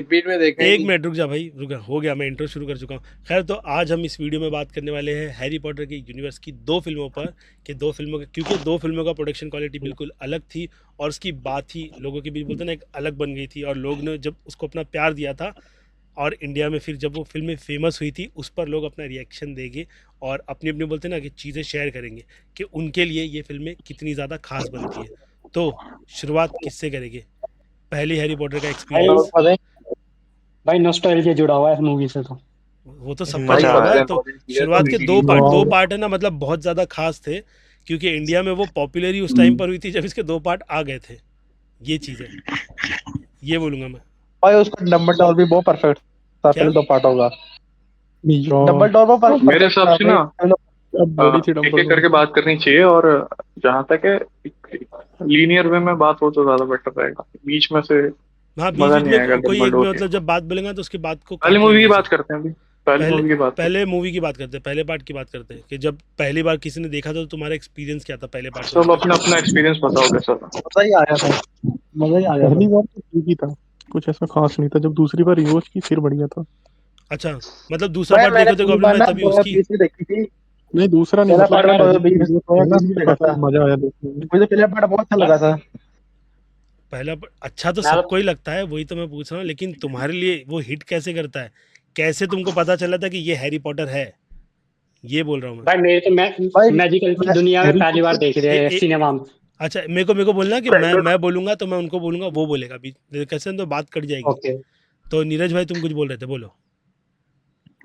Repeat में देखा ही एक नहीं। मिनट रुक जा भाई, रुक जा, हो गया, मैं इंट्रो शुरू कर चुका हूँ। खैर, तो आज हम इस वीडियो में बात करने वाले हैं हैरी पॉटर की यूनिवर्स की दो फिल्मों पर, कि दो फिल्मों का, क्योंकि दो फिल्मों का प्रोडक्शन क्वालिटी बिल्कुल अलग थी, और उसकी बात ही लोगों के बीच बोलते हैं ना एक अलग बन गई थी, और लोग ने जब उसको अपना प्यार दिया था, और इंडिया में फिर जब वो फिल्में फेमस हुई थी, उस पर लोग अपना रिएक्शन देंगे और अपनी अपनी बोलते हैं ना कि चीज़ें शेयर करेंगे कि उनके लिए ये फिल्में कितनी ज़्यादा खास बनती है। तो शुरुआत किससे करेंगे? पहली हैरी पॉटर का भाई एक्सपीरियंस। पता है भाई नॉस्टैल्जिया जुड़ा हुआ है इस मूवी से तो। वो तो सबका भाई, जुड़ा अच्छा हुआ पता है। है तो नॉलेज तो शुरुआत के मिली नहीं। दो वाह। पार्ट है ना, मतलब बहुत ज़्यादा खास थे, क्योंकि इंडिया में वो पॉपुलर ही उस टाइम पर हुई थी जब इसके दो पार्ट आ गए थे। ये चीज़ है, ये बोलूँगा मैं। भाई उसका डंबलडोर भी बहुत परफेक्ट था, क्या? पहले दो पार्ट होगा। यार डंबलडोर बहुत मेरे परफेक्ट हिसाब था से भाई ना पहले दो- अब बॉडी थी एक एक डम्बल। करके बात करनी चाहिए, और जहां तक है लीनियर वे में बात हो तो ज्यादा बेटर रहेगा। बीच में से हाँ, बीच मजा बीच नहीं आएगा में कोई एक में डम्बलडोर के। मतलब जब बात बोलेंगा तो उसकी बात को पहली काट लेना मूवी की जैसे। बात करते हैं अभी, पहली पहले मूवी की बात करते पहले मूवी की बाट करते हैं, पहले पार्ट की बात करते हैं, कि जब पहली बार किसी ने देखा था तो तुम्हारा एक्सपीरियंस क्या था पहले हैं। पार्ट को सब लेकर? अपना अपना एक्सपीरियंस बताओ कैसा था। मजा ही आ गया था, मजा ही आ गया पहली था। बार तो ठीक ही था, कुछ ऐसा खास नहीं था। जब दूसरी बार रिवॉच की फिर बढ़िया था। अच्छा, मतलब दूसरा भाई पार्ट मैंने देखो तो पहली गोब्लिन बार भाई ना तभी उसकी। 2020 में देखी थी। नहीं दूसरा नहीं, पहला मतलब पार्ट जो में पहली 2020 रिवॉच हुआ ना 2020 में तो देखा काफी था। मजा आया देखने में। मुझे पहला पार्ट बहुत अच्छा लगा था। पहला अच्छा तो मैं सबको ही लगता है, वही तो मैं पूछ रहा हूँ, लेकिन तुम्हारे लिए वो हिट कैसे करता है? कैसे तुमको पता चला था कि ये हैरी पॉटर है? ये बोल रहा हूँ मैं। भाई मेरे तो भाई मैजिकल की मैं दुनिया में हैरी पहली बार पॉटर देख रहे ए, हैं ए, सिनेमा में। अच्छा, मेरे को बोलना कि मैं बोलूंगा तो मैं उनको बोलूंगा, वो बोलेगा अभी। कैसे तो बात कट जाएगी। ओके। तो नीरज भाई तुम कुछ बोल रहे थे, बोलो।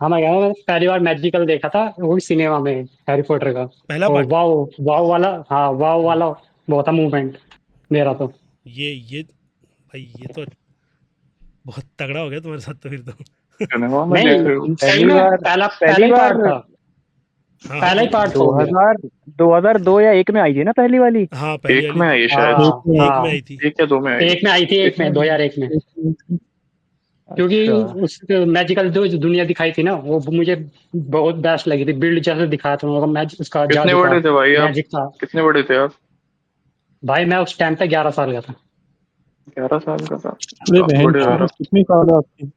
हाँ मैं कह रहा हूँ, मैंने पहली बार मैजिकल देखा था वो भी सिनेमा में, हैरी पॉटर का। पहला और पार्ट। वाओ, वाओ वाला, हाँ वाओ वाला बहुत था मूवमेंट मेरा तो। ये भाई ये तो बहुत तगड़ा हो गया तुम्हारे साथ तो फिर तो। सिनेमा में देख रहे हो? नहीं सही पहली में बार पहला पहला पहली ही बार पार्ट था। हाँ हाँ, पहला ही बोलो। पार्ट था वो मेरा। 2000 2002 या एक में आई थी ना पहली वाली। हाँ, पहली एक वाली में है ये शायद। हाँ एक में हाँ। आई थी। एक या दो में आएगी। एक में आई थी, एक में 2001 में। क्योंकि अच्छा। उस मैजिकल जो दुनिया दिखाई थी ना वो मुझे बहुत बेस्ट लगी थी। बिल्ड जैसे दिखाया था उन्होंने, मैजिक उसका कितने जादू का बड़े थे भाई आप? मैजिक था। कितने बड़े थे आप? भाई मैं उस टाइम पे 11 साल का था। 11 साल का था? अरे काफी बहन बड़े हो चोद, रहा। कितनी साल है आपकी?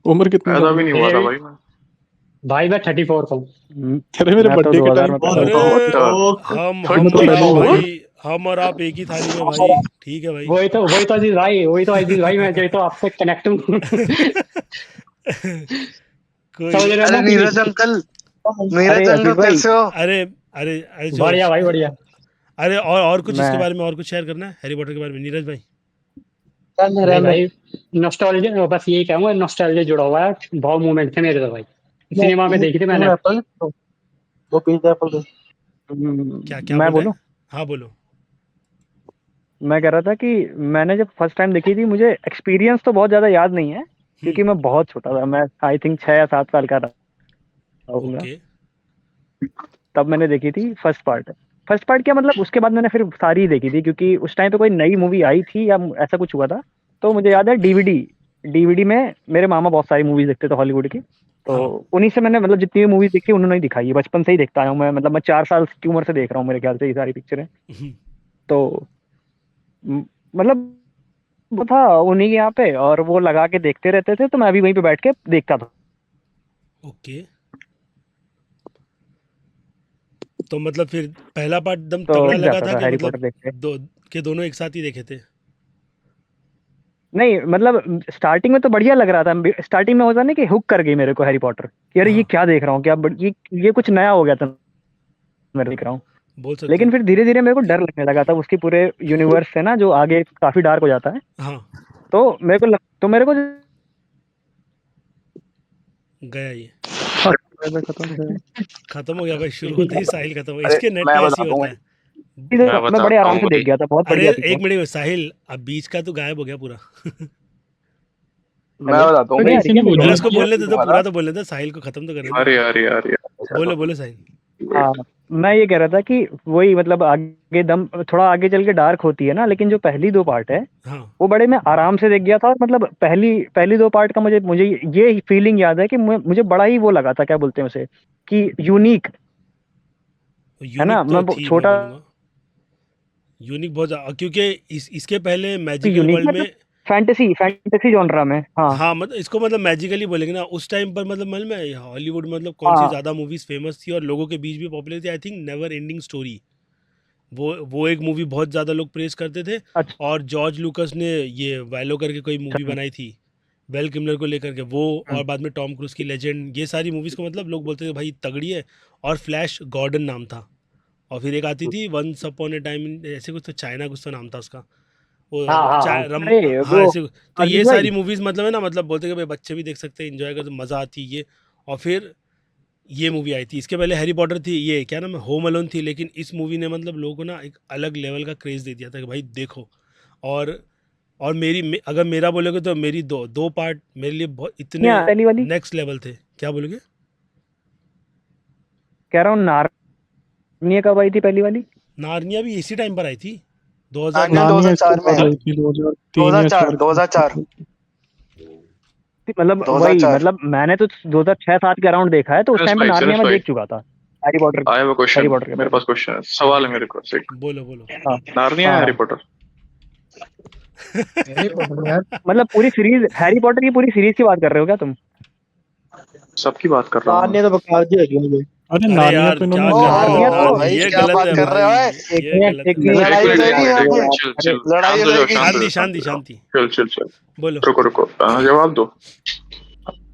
उम्र कितनी पैदा साल भी है? नहीं हुआ था भाई मैं। भाई मैं 34 का हूँ। म- अरे मेरे मैं तो बर्थडे के 2000 टाइम में पे पैदा था। अरे, हुआ था। अच्छा। हम मैं तो और पहले आप ही हुआ। भाई, हम और आप एक ही थाली में भाई, ठीक है भाई। वही तो अजीज भाई, मैं जो तो आपसे कनेक्ट हूँ। कोई समझ नहीं। रहे हो अरे ना कि नीरज अंकल, अरे नीरज अंकल अजीत भाई, कैसे हो? अरे अरे अरे बढ़िया भाई बढ़िया। अरे, और कुछ इसके मैं बारे में, और कुछ शेयर करना है हैरी पॉटर के बारे में, नीरज भाई? रहने नहीं रहने। भाई, नॉस्टैल्जिया, बस यही कहूँगा, नॉस्टैल्जिया जुड़ा हुआ है। बहुत मूवमेंट थे मेरे तो भाई। सिनेमा में ये देखी थी तीनों मैंने। एप्पल दो पिज्जा एप्पल दो। क्या मैं बोल रहे बोलूं। हैं? हाँ, बोलो। मैं कह रहा था कि मैंने जब फर्स्ट टाइम देखी थी, मुझे एक्सपीरियंस तो बहुत ज्यादा याद नहीं है, हम्म। क्योंकि मैं बहुत छोटा था। मैं आई थिंक 6 या 7 साल का रहूंगा। ओके। तब मैंने देखी थी फर्स्ट पार्ट। फर्स्ट पार्ट क्या मतलब, उसके बाद मैंने फिर सारी ही देखी थी, क्योंकि उस टाइम पे कोई नई मूवी आई थी या ऐसा कुछ हुआ था। तो मुझे याद है डीवीडी डीवीडी में मेरे मामा बहुत सारी मूवीज देखते थे हॉलीवुड की। तो हाँ। उन्हीं से मैंने मतलब जितनी भी मूवीज देखी उन्होंने ही दिखाई है। बचपन से ही देखता आया हूँ मैं, मतलब मैं 4 साल की उम्र से देख रहा हूँ मेरे ख्याल से ये सारी पिक्चरें। तो म- मतलब वो था उन्हीं के यहाँ पे, और वो लगा के देखते रहते थे, तो मैं भी वहीं पे बैठ के देखता था। ओके, तो मतलब फिर पहला पार्ट एकदम तो तगड़ा बैठ लगा जाता था था कि हैरी पॉटर मतलब देखते। दो के दोनों एक साथ ही देखे थे? नहीं मतलब स्टार्टिंग में तो बढ़िया लग रहा था। स्टार्टिंग में होता ना कि हुक कर गई मेरे को हैरी पॉटर, कि अरे ये हाँ, क्या देख रहा हूँ, क्या ये कुछ नया हो गया था मैं देख रहा हूँ। बोल सकते लेकिन हो। फिर धीरे धीरे मेरे को डर लगने लगा था उसकी पूरे यूनिवर्स से ना, जो आगे काफी डार्क हो जाता है। हाँ, तो मेरे को गया ये। पहले खत्म है। खत्म हो गया भाई, शुरू होते ही साहिल खत्म हो, अरे इसके नेट मैं में ऐसे ही बताता हूँ होता है। भाई, मैं मैं बड़े बताता आराम हूँ से देख भाई। गया था, बहुत अरे, बढ़िया थी वो। एक मिनट साहिल, अब बीच का तो गायब हो गया पूरा। मैं हेलो, बताता हूँ क्यों नहीं भाई, आ किसी रही क्या ने मेरी अरे बोला आवाज? उसको बीच में बोलने दे, तो बोलूंगा ना। पूरा तो बोलने दे, साहिल को खत्म तो करने दे। अरे यार यार यार। चलो। बोलो बोलो साहिल। हाँ, मैं ये कह रहा था कि वही मतलब आगे दम थोड़ा आगे चल के डार्क होती है ना, लेकिन जो पहली दो पार्ट है हाँ, वो बड़े मैं आराम से देख गया था। और मतलब पहली पहली दो पार्ट का मुझे मुझे ये फीलिंग याद है कि मुझे बड़ा ही वो लगा था, क्या बोलते हैं उसे, कि यूनिक है यूनिक ना। तो मैं थी, मैं छोटा बोलूँगा यूनिक बहुत क्योंकि इसके पहले मैजिकल यूनिक वर्ल्ड में मतलब। फैंटेसी जॉनरा में। हाँ हाँ मतलब इसको मतलब मैजिकली बोलेंगे ना उस टाइम पर मतलब में हॉलीवुड मतलब कौन सी हाँ ज़्यादा मूवीज फेमस थी और लोगों के बीच भी पॉपुलर थी, I think never ending story. वो एक मूवी बहुत ज़्यादा लोग प्रेस करते थे। अच्छा और जॉर्ज लूकस ने ये वैलो करके कोई मूवी बनाई थी वेल किमलर को लेकर के, वो और बाद में टॉम क्रूज की लेजेंड, ये सारी मूवीज़ को मतलब लोग बोलते थे भाई तगड़ी है। और फ्लैश गॉर्डन नाम था। और फिर एक आती थी वंस अपॉन ए टाइम, ऐसे कुछ तो चाइना कुछ तो नाम था उसका, वो हाँ हाँ हाँ अरे हाँ वो ऐसे। तो ये अजीत भाई सारी मूवीज़ मतलब है ना, मतलब बोलते कि भाई बच्चे भी देख सकते हैं, एंजॉय करते, मज़ा आती है ये। और फिर ये मूवी आई थी, इसके पहले हैरी पॉटर थी, ये क्या नाम है, होम अलोन थी, लेकिन इस मूवी ने मतलब लोगों को ना एक अलग लेवल का क्रेज़ दे दिया था कि भाई देखो। और अगर मेरा बोलोगे तो मेरी दो दो पार्ट मेरे लिए बहुत इतने क्या पहली वाली नेक्स्ट लेवल थे। क्या बोलोगे? कह रहा हूँ, नार्निया कब आई थी पहली वाली? नार्निया भी इसी टाइम पर आई थी, नार्निया 2000। 2004 में है। 2004 2004 मतलब वही 2004। मतलब मैंने तो 2006-7 के अराउंड देखा है, तो उस टाइम पे भाई नार्निया सुरेश में भाई, देख चुका था Harry Potter I have a Harry question, Potter के मेरे पहले। पास क्वेश्चन है, सवाल है मेरे पास एक। बोलो बोलो। हाँ नार्निया है हाँ हैरी हाँ पॉटर? मतलब पूरी सीरीज हैरी पॉटर की पूरी सीरीज की बात कर रहे हो क्या तुम? सबकी बात कर रहा हूँ मैं। नार्निया तो बकवास ही लगी मुझे। अरे यार क्या ओ कर रहे हो नार्निया तो भाई ये क्या गलत बात है कर रहे भाई, हो? एक ये मिनट गलत एक है। मिनट एक लड़ाई हो मिनट एक जाएगी मिनट यहाँ एक पे, मिनट, चिल चिल, लड़ाई शांत हो हो जाओ, जाएगी। शांत हो शांति जाओ, शांत शांति हो जाओ। शांति। चिल चिल चिल, बोलो। रुको रुको, जवाब दो।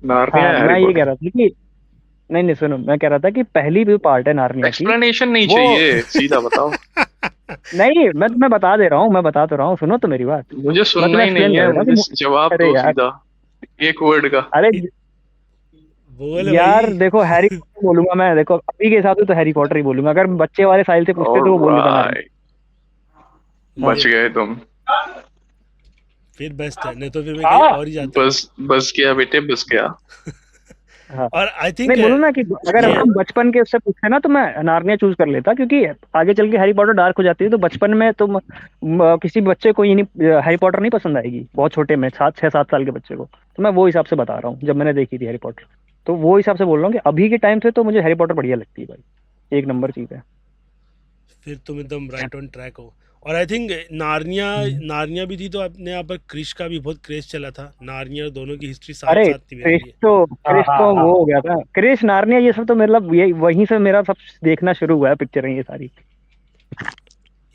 नार्निया हाँ है हैरी मैं ये कह पॉटर? रहा था कि नहीं नहीं सुनो, मैं कह रहा था कि पहली जो पार्ट है नार्निया की एक्सप्लेनेशन नहीं वो चाहिए, सीधा बताओ। नहीं मैं बता दे रहा हूँ, मैं बता तो रहा हूँ, सुनो तो मेरी बात। मुझे मैं सुनना तुम्हें ही नहीं एक्सप्लेन कर है, देता हूँ मुझे कि जवाब अरे दो यार सीधा, एक वर्ड का। अरे बोल यार भाई। देखो हैरी पॉटर बोलूंगा मैं, देखो अभी के हिसाब से तो हैरी पॉटर ही बोलूंगा, अगर बच्चे वाले साइल से पूछते तो वो बोल देता नार्निया। ऑलराइट, बच फिर गए तुम। फिर बेस्ट है, नहीं तो फिर मैं कहीं हाँ और ही जाता। बस गया बेटे, बस गया। हाँ और आई नहीं थिंक बोलूँ ना कि अगर ये हम बचपन के उससे पूछते ना तो मैं नार्निया चूज कर लेता, क्योंकि आगे चल के हैरी पॉटर डार्क हो जाती है, तो बचपन में तुम किसी बच्चे को ये नहीं हैरी पॉटर नहीं पसंद आएगी, बहुत छोटे में 6-7 साल के बच्चे को। तो मैं वो हिसाब से बता रहा हूँ जब मैंने देखी थी हैरी पॉटर, तो वो हिसाब से बोल रहा हूँ कि अभी के टाइम से तो मुझे हैरी पॉटर बढ़िया लगती है भाई, एक नंबर चीज है। फिर तुम एकदम राइट ऑन ट्रैक हो। और आई थिंक नार्निया नार्निया भी थी तो अपने यहाँ पर क्रिश का भी बहुत क्रेज चला था, नार्निया और दोनों की हिस्ट्री साथ अरे साथ थी मेरे लिए। क्रिश हाँ तो हाँ वो हो गया था, क्रिश नार्निया ये सब तो मतलब ये वहीं से मेरा सब देखना शुरू हुआ है, पिक्चर ये सारी।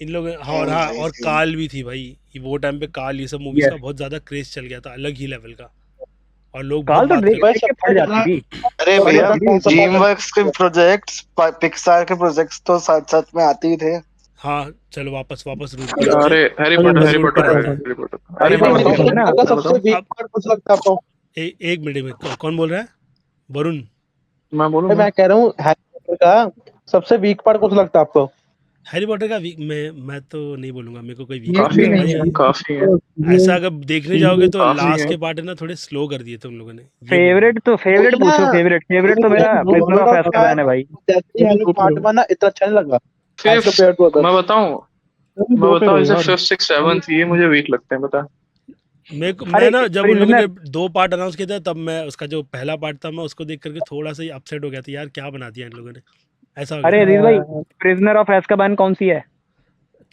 इन लोग हाँ, और हाँ और काल भी थी भाई, ये वो टाइम पे काल ये सब मूवीज यस का बहुत ज़्यादा क्रेज चल गया था, अलग ही लेवल का। और लोग बहुत काल तो बात देख करते भाई देख के सबसे पड़ ज्यादा जाती थी, अरे पड़ भैया, जाती थी। कौन सा ड्रीम पार्ट वर्क्स के प्रोजेक्ट्स, पिक्सार के प्रोजेक्ट्स तो साथ साथ में आते ही थे। हाँ चलो वापस वापस रूट पे आते अरे हैं, हैरी पॉटर, वापस हैरी रूट पॉटर पर भाई, आते हैं। हैरी पॉटर, हैरी अरे भाई मैं पॉटर मेरे देख बताऊं, को लेना। सबसे अब सबसे वीक अब पार्ट कुछ लगता है आपको? एक मिनट में कौन बोल रहा है? वरुण। मैं बोलूं भाई ना? मैं कह रहा हूँ हैरी पॉटर का सबसे वीक पार्ट कुछ लगता है आपको? हैरी पॉटर का वीक मैं तो नहीं बोलूंगा, मेरे को कोई वीक ये नहीं काफी भी लगा है, नहीं भाई। है। काफी है, ऐसा अगर देखने जाओगे तो काफी लास्ट है। के पार्ट है ना थोड़े स्लो कर दिए थे उन लोगों ने, ये बोलूंगा। फेवरेट वही ना, पूछो, फेवरेट तो मेरा प्रिजनर ऑफ एazkaban है भाई। जैसे ही हैरी पार्ट 1 ना इतना अच्छा नहीं लगा एज फिफ्थ, कम्पेयर टू मैं अदर्स। बताऊं, मैं बताऊं, जैसे फिफ्थ सिक्स सेवन्थ ये मुझे वीक लगते हैं, बता। मैं अरे ना जब उन लोगों ने प्रिजनर 2 पार्ट अनाउंस किया था, तब मैं उसका जो पहला पार्ट था मैं उसको देख करके थोड़ा सा ही अपसेट हो गया था, यार क्या बना दिया इन लोगों ने, ऐसा हो गया अरे था। अजीज भाई, प्रिजनर ऑफ एazkaban कौन सी है?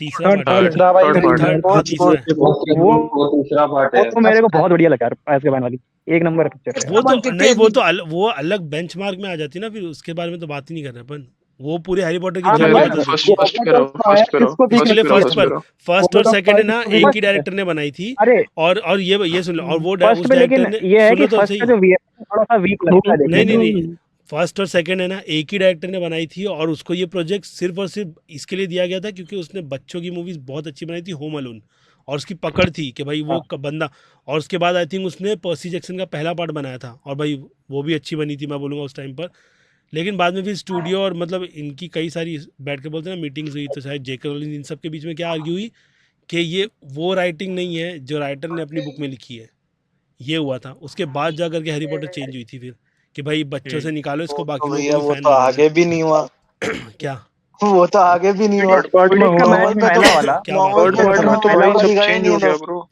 तीसरा पार्ट है थर्ड शायद। तीसरा भाई थर्ड पार्ट है। थर्ड हाँ तीसरा है। वो तीसरा पार्ट वो है। तो मेरे को बहुत बढ़िया लगा एazkaban वाली, एक नंबर पिक्चर है वो यार। तो नहीं, वो अलग बेंचमार्क में आ जाती ना, फिर उसके बारे में तो बात ही नहीं कर रहे अपन। वो पूरे हैरी पॉटर की हाँ जगह अरे मतलब बदल फर्स्ट देती है। फर्स्ट पे रहो, फर्स्ट पे रहो, किसको वीक फर्स्ट इसलिए पे लगती रहो, है? फर्स्ट फर्स्ट पे पर रहो। फर्स्ट वो और तो सेकंड है ना किसको एक वीक ही लगती है? डायरेक्टर ने बनाई थी। अरे और ये सुन लो, और वो फर्स्ट उस में डायरेक्टर लेकिन ने, ये है कि सुनो तो फर्स्ट सही। का जो वीएफएक्स थोड़ा सा वीक लगता है देखने नहीं में। नहीं नहीं, फर्स्ट और सेकंड है ना एक ही डायरेक्टर ने बनाई थी, और उसको ये प्रोजेक्ट सिर्फ और सिर्फ इसके लिए दिया गया था क्योंकि उसने बच्चों की मूवीज बहुत अच्छी बनाई थी, होम अलोन। और उसकी पकड़ थी कि भाई वो बंदा। और उसके बाद आई थिंक उसने पर्सी जैक्सन का पहला पार्ट बनाया था, और भाई वो भी अच्छी बनी थी मैं बोलूँगा उस टाइम पर। लेकिन बाद में फिर स्टूडियो और मतलब इनकी कई सारी बैठ के बोलते हैं ना मीटिंग्स हुई, तो शायद जेके रोलिंग इन सब के बीच में क्या आर्ग्यू हुई कि ये वो राइटिंग नहीं है जो राइटर ने अपनी बुक में लिखी है। ये हुआ था, उसके बाद जा करके हैरी पॉटर चेंज हुई थी फिर, कि भाई बच्चों से निकालो इसको, तो बाकी लोगों भैया को भी वो फैन तो बनाना आगे भी नहीं हुआ, है। क्या वो तो आगे भी नहीं हुआ। थर्ड पार्ट में क्विडिच का हुआ, मैच नॉर्मल पे तो पहला वाला, क्या बात नॉर्मल कर पे रहे थर्ड हो? तो पार्ट में तो पहला भाई वाला सब दिखाया चेंज नहीं हो है गया तो। ब्रो।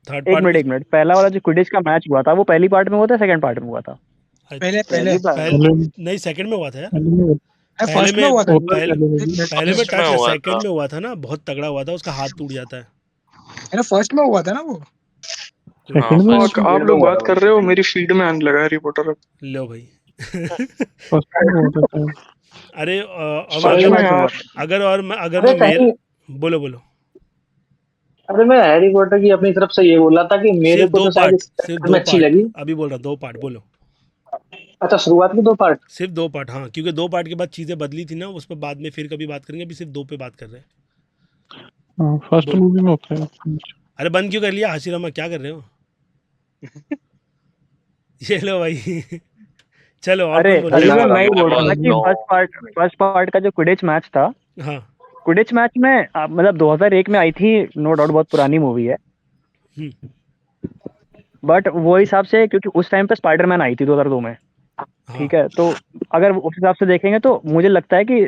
थर्ड पार्ट में एक मिनट पहला वाला जो क्विडिच का मैच हुआ था वो पहली पार्ट में हुआ था, सेकंड पार्ट में हुआ था? पहले पहली बार पहले नहीं सेकंड में हुआ था यार। पहले फर्स्ट में में हुआ था। पहले में फर्स्ट में टच है, हुआ था। सेकंड में हुआ था ना, बहुत तगड़ा हुआ था, उसका हाथ टूट जाता है। फर्स्ट में हुआ था ना वो। सेकंड में आप लोग बात कर रहे हो, मेरी फीड में आने लगा हैरी पॉटर अब। लो भाई। फर्स्ट में हुआ था शायद। अरे सच अगर में यार, अगर मैं अरे मेरे कहीं बोलो बोलो। अरे मैं हैरी पॉटर की अपनी तरफ से ये बोला था कि मेरे सिर्फ को दो तो शायद पार्ट, इस सिर्फ में दो अच्छी पार्ट, लगी। अभी बोल रहा 2 पार्ट बोलो। अच्छा, शुरुआत में 2 पार्ट। सिर्फ 2 पार्ट, हाँ, क्योंकि 2 पार्ट के बाद चीज़ें बदली थी ना, उस पर बाद में फिर कभी बात करेंगे, अभी सिर्फ 2 पे बात कर रहे हैं। हाँ, फर्स्ट बोलो। मूवी में होता है। अरे बंद क्यों कर लिया हसीरामा, क्या कर रहे हो? ये लो भाई। चलो और अरे कौन बोल रहा अजीज है? भाई, मैं ही बोल रहा था कि नो। फर्स्ट पार्ट का जो क्विडिच मैच था, हाँ। क्विडिच मैच में मतलब 2001 में आई थी, नो डाउट बहुत पुरानी मूवी है, हम्म, बट वो हिसाब से क्योंकि उस टाइम पे स्पाइडरमैन आई थी 2002 में, हाँ ठीक है, तो अगर उस हिसाब से देखेंगे तो मुझे लगता है कि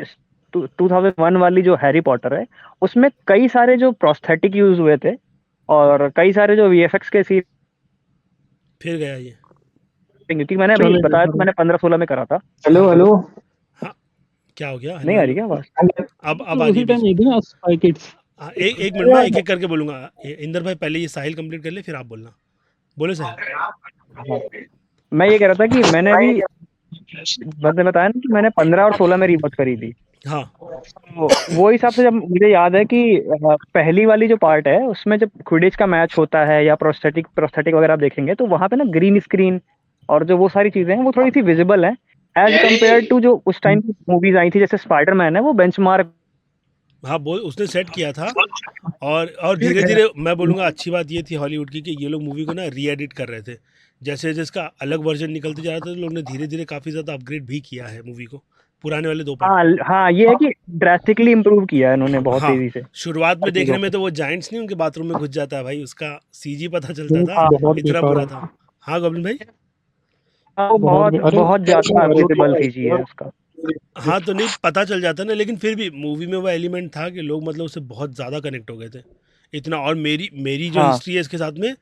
2001 वाली जो हैरी पॉटर है उसमें कई सारे जो प्रोस्थेटिक यूज हुए थे और कई सारे जो वीएफएक्स के सीन, फिर गया ये। क्योंकि मैंने अभी चलेगा बताया सर। तो मैंने 15-16 में करा था। हेलो हाँ हेलो। हाँ, क्या हो गया? नहीं हेलो आ रही हेलो। क्या आवाज? अब आ रही है उसी बीच टाइम में। आई थी ना स्पाई किड्स। हाँ, एक मिनट में एक एक करके बोलूंगा। इंदर भाई पहले ये साहिल कंप्लीट कर ले, फिर आप बोलना। बोलो साहिल। हाँ, मैं ये कह रहा था कि मैंने अभी मैंने बताया ना कि मैंने 15 और 16 में रिवॉच करी थी, हाँ तो वो हिसाब से जब मुझे याद है कि पहली वाली जो पार्ट है उसमें जब क्विडिच का मैच होता है या प्रोस्थेटिक वगैरह आप देखेंगे तो वहां पे ना ग्रीन स्क्रीन और जो वो सारी चीजें हैं वो थोड़ी सी विजिबल हैं एज कम्पेयर टू जो उस टाइम की मूवीज आई थी, जैसे स्पाइडरमैन है वो बेंचमार्क। हाँ, बोल, उसने सेट किया था। और धीरे धीरे मैं बोलूँगा अच्छी बात ये थी हॉलीवुड की कि ये लोग मूवी को ना री एडिट कर रहे थे। जैसे जिसका अलग वर्जन निकलते जा रहा था, तो लोग ने धीरे धीरे काफ़ी ज़्यादा अपग्रेड भी किया है मूवी को, पुराने वाले 2 पार्ट हाँ हाँ, ये है कि ड्रास्टिकली इम्प्रूव किया है इन्होंने को। बहुत हाँ, तेजी से शुरुआत हर में देखने चीजों में को। तो वो जाइंट्स नहीं उनके बाथरूम में घुस जाता है भाई, उसका सीजी पता चलता वो था, हाँ बहुत इतना बेकार बुरा है। था। हाँ गोब्लिन भाई। हाँ, वो बहुत अरे बहुत ज्यादा वो विजिबल सीजी है उसका। हाँ, तो नहीं पता चल जाता ना, लेकिन फिर भी मूवी में वो एलिमेंट था कि लोग मतलब उससे बहुत ज़्यादा कनेक्ट हो गए थे इतना। और मेरी मेरी जो हाँ हिस्ट्री है इसके साथ में,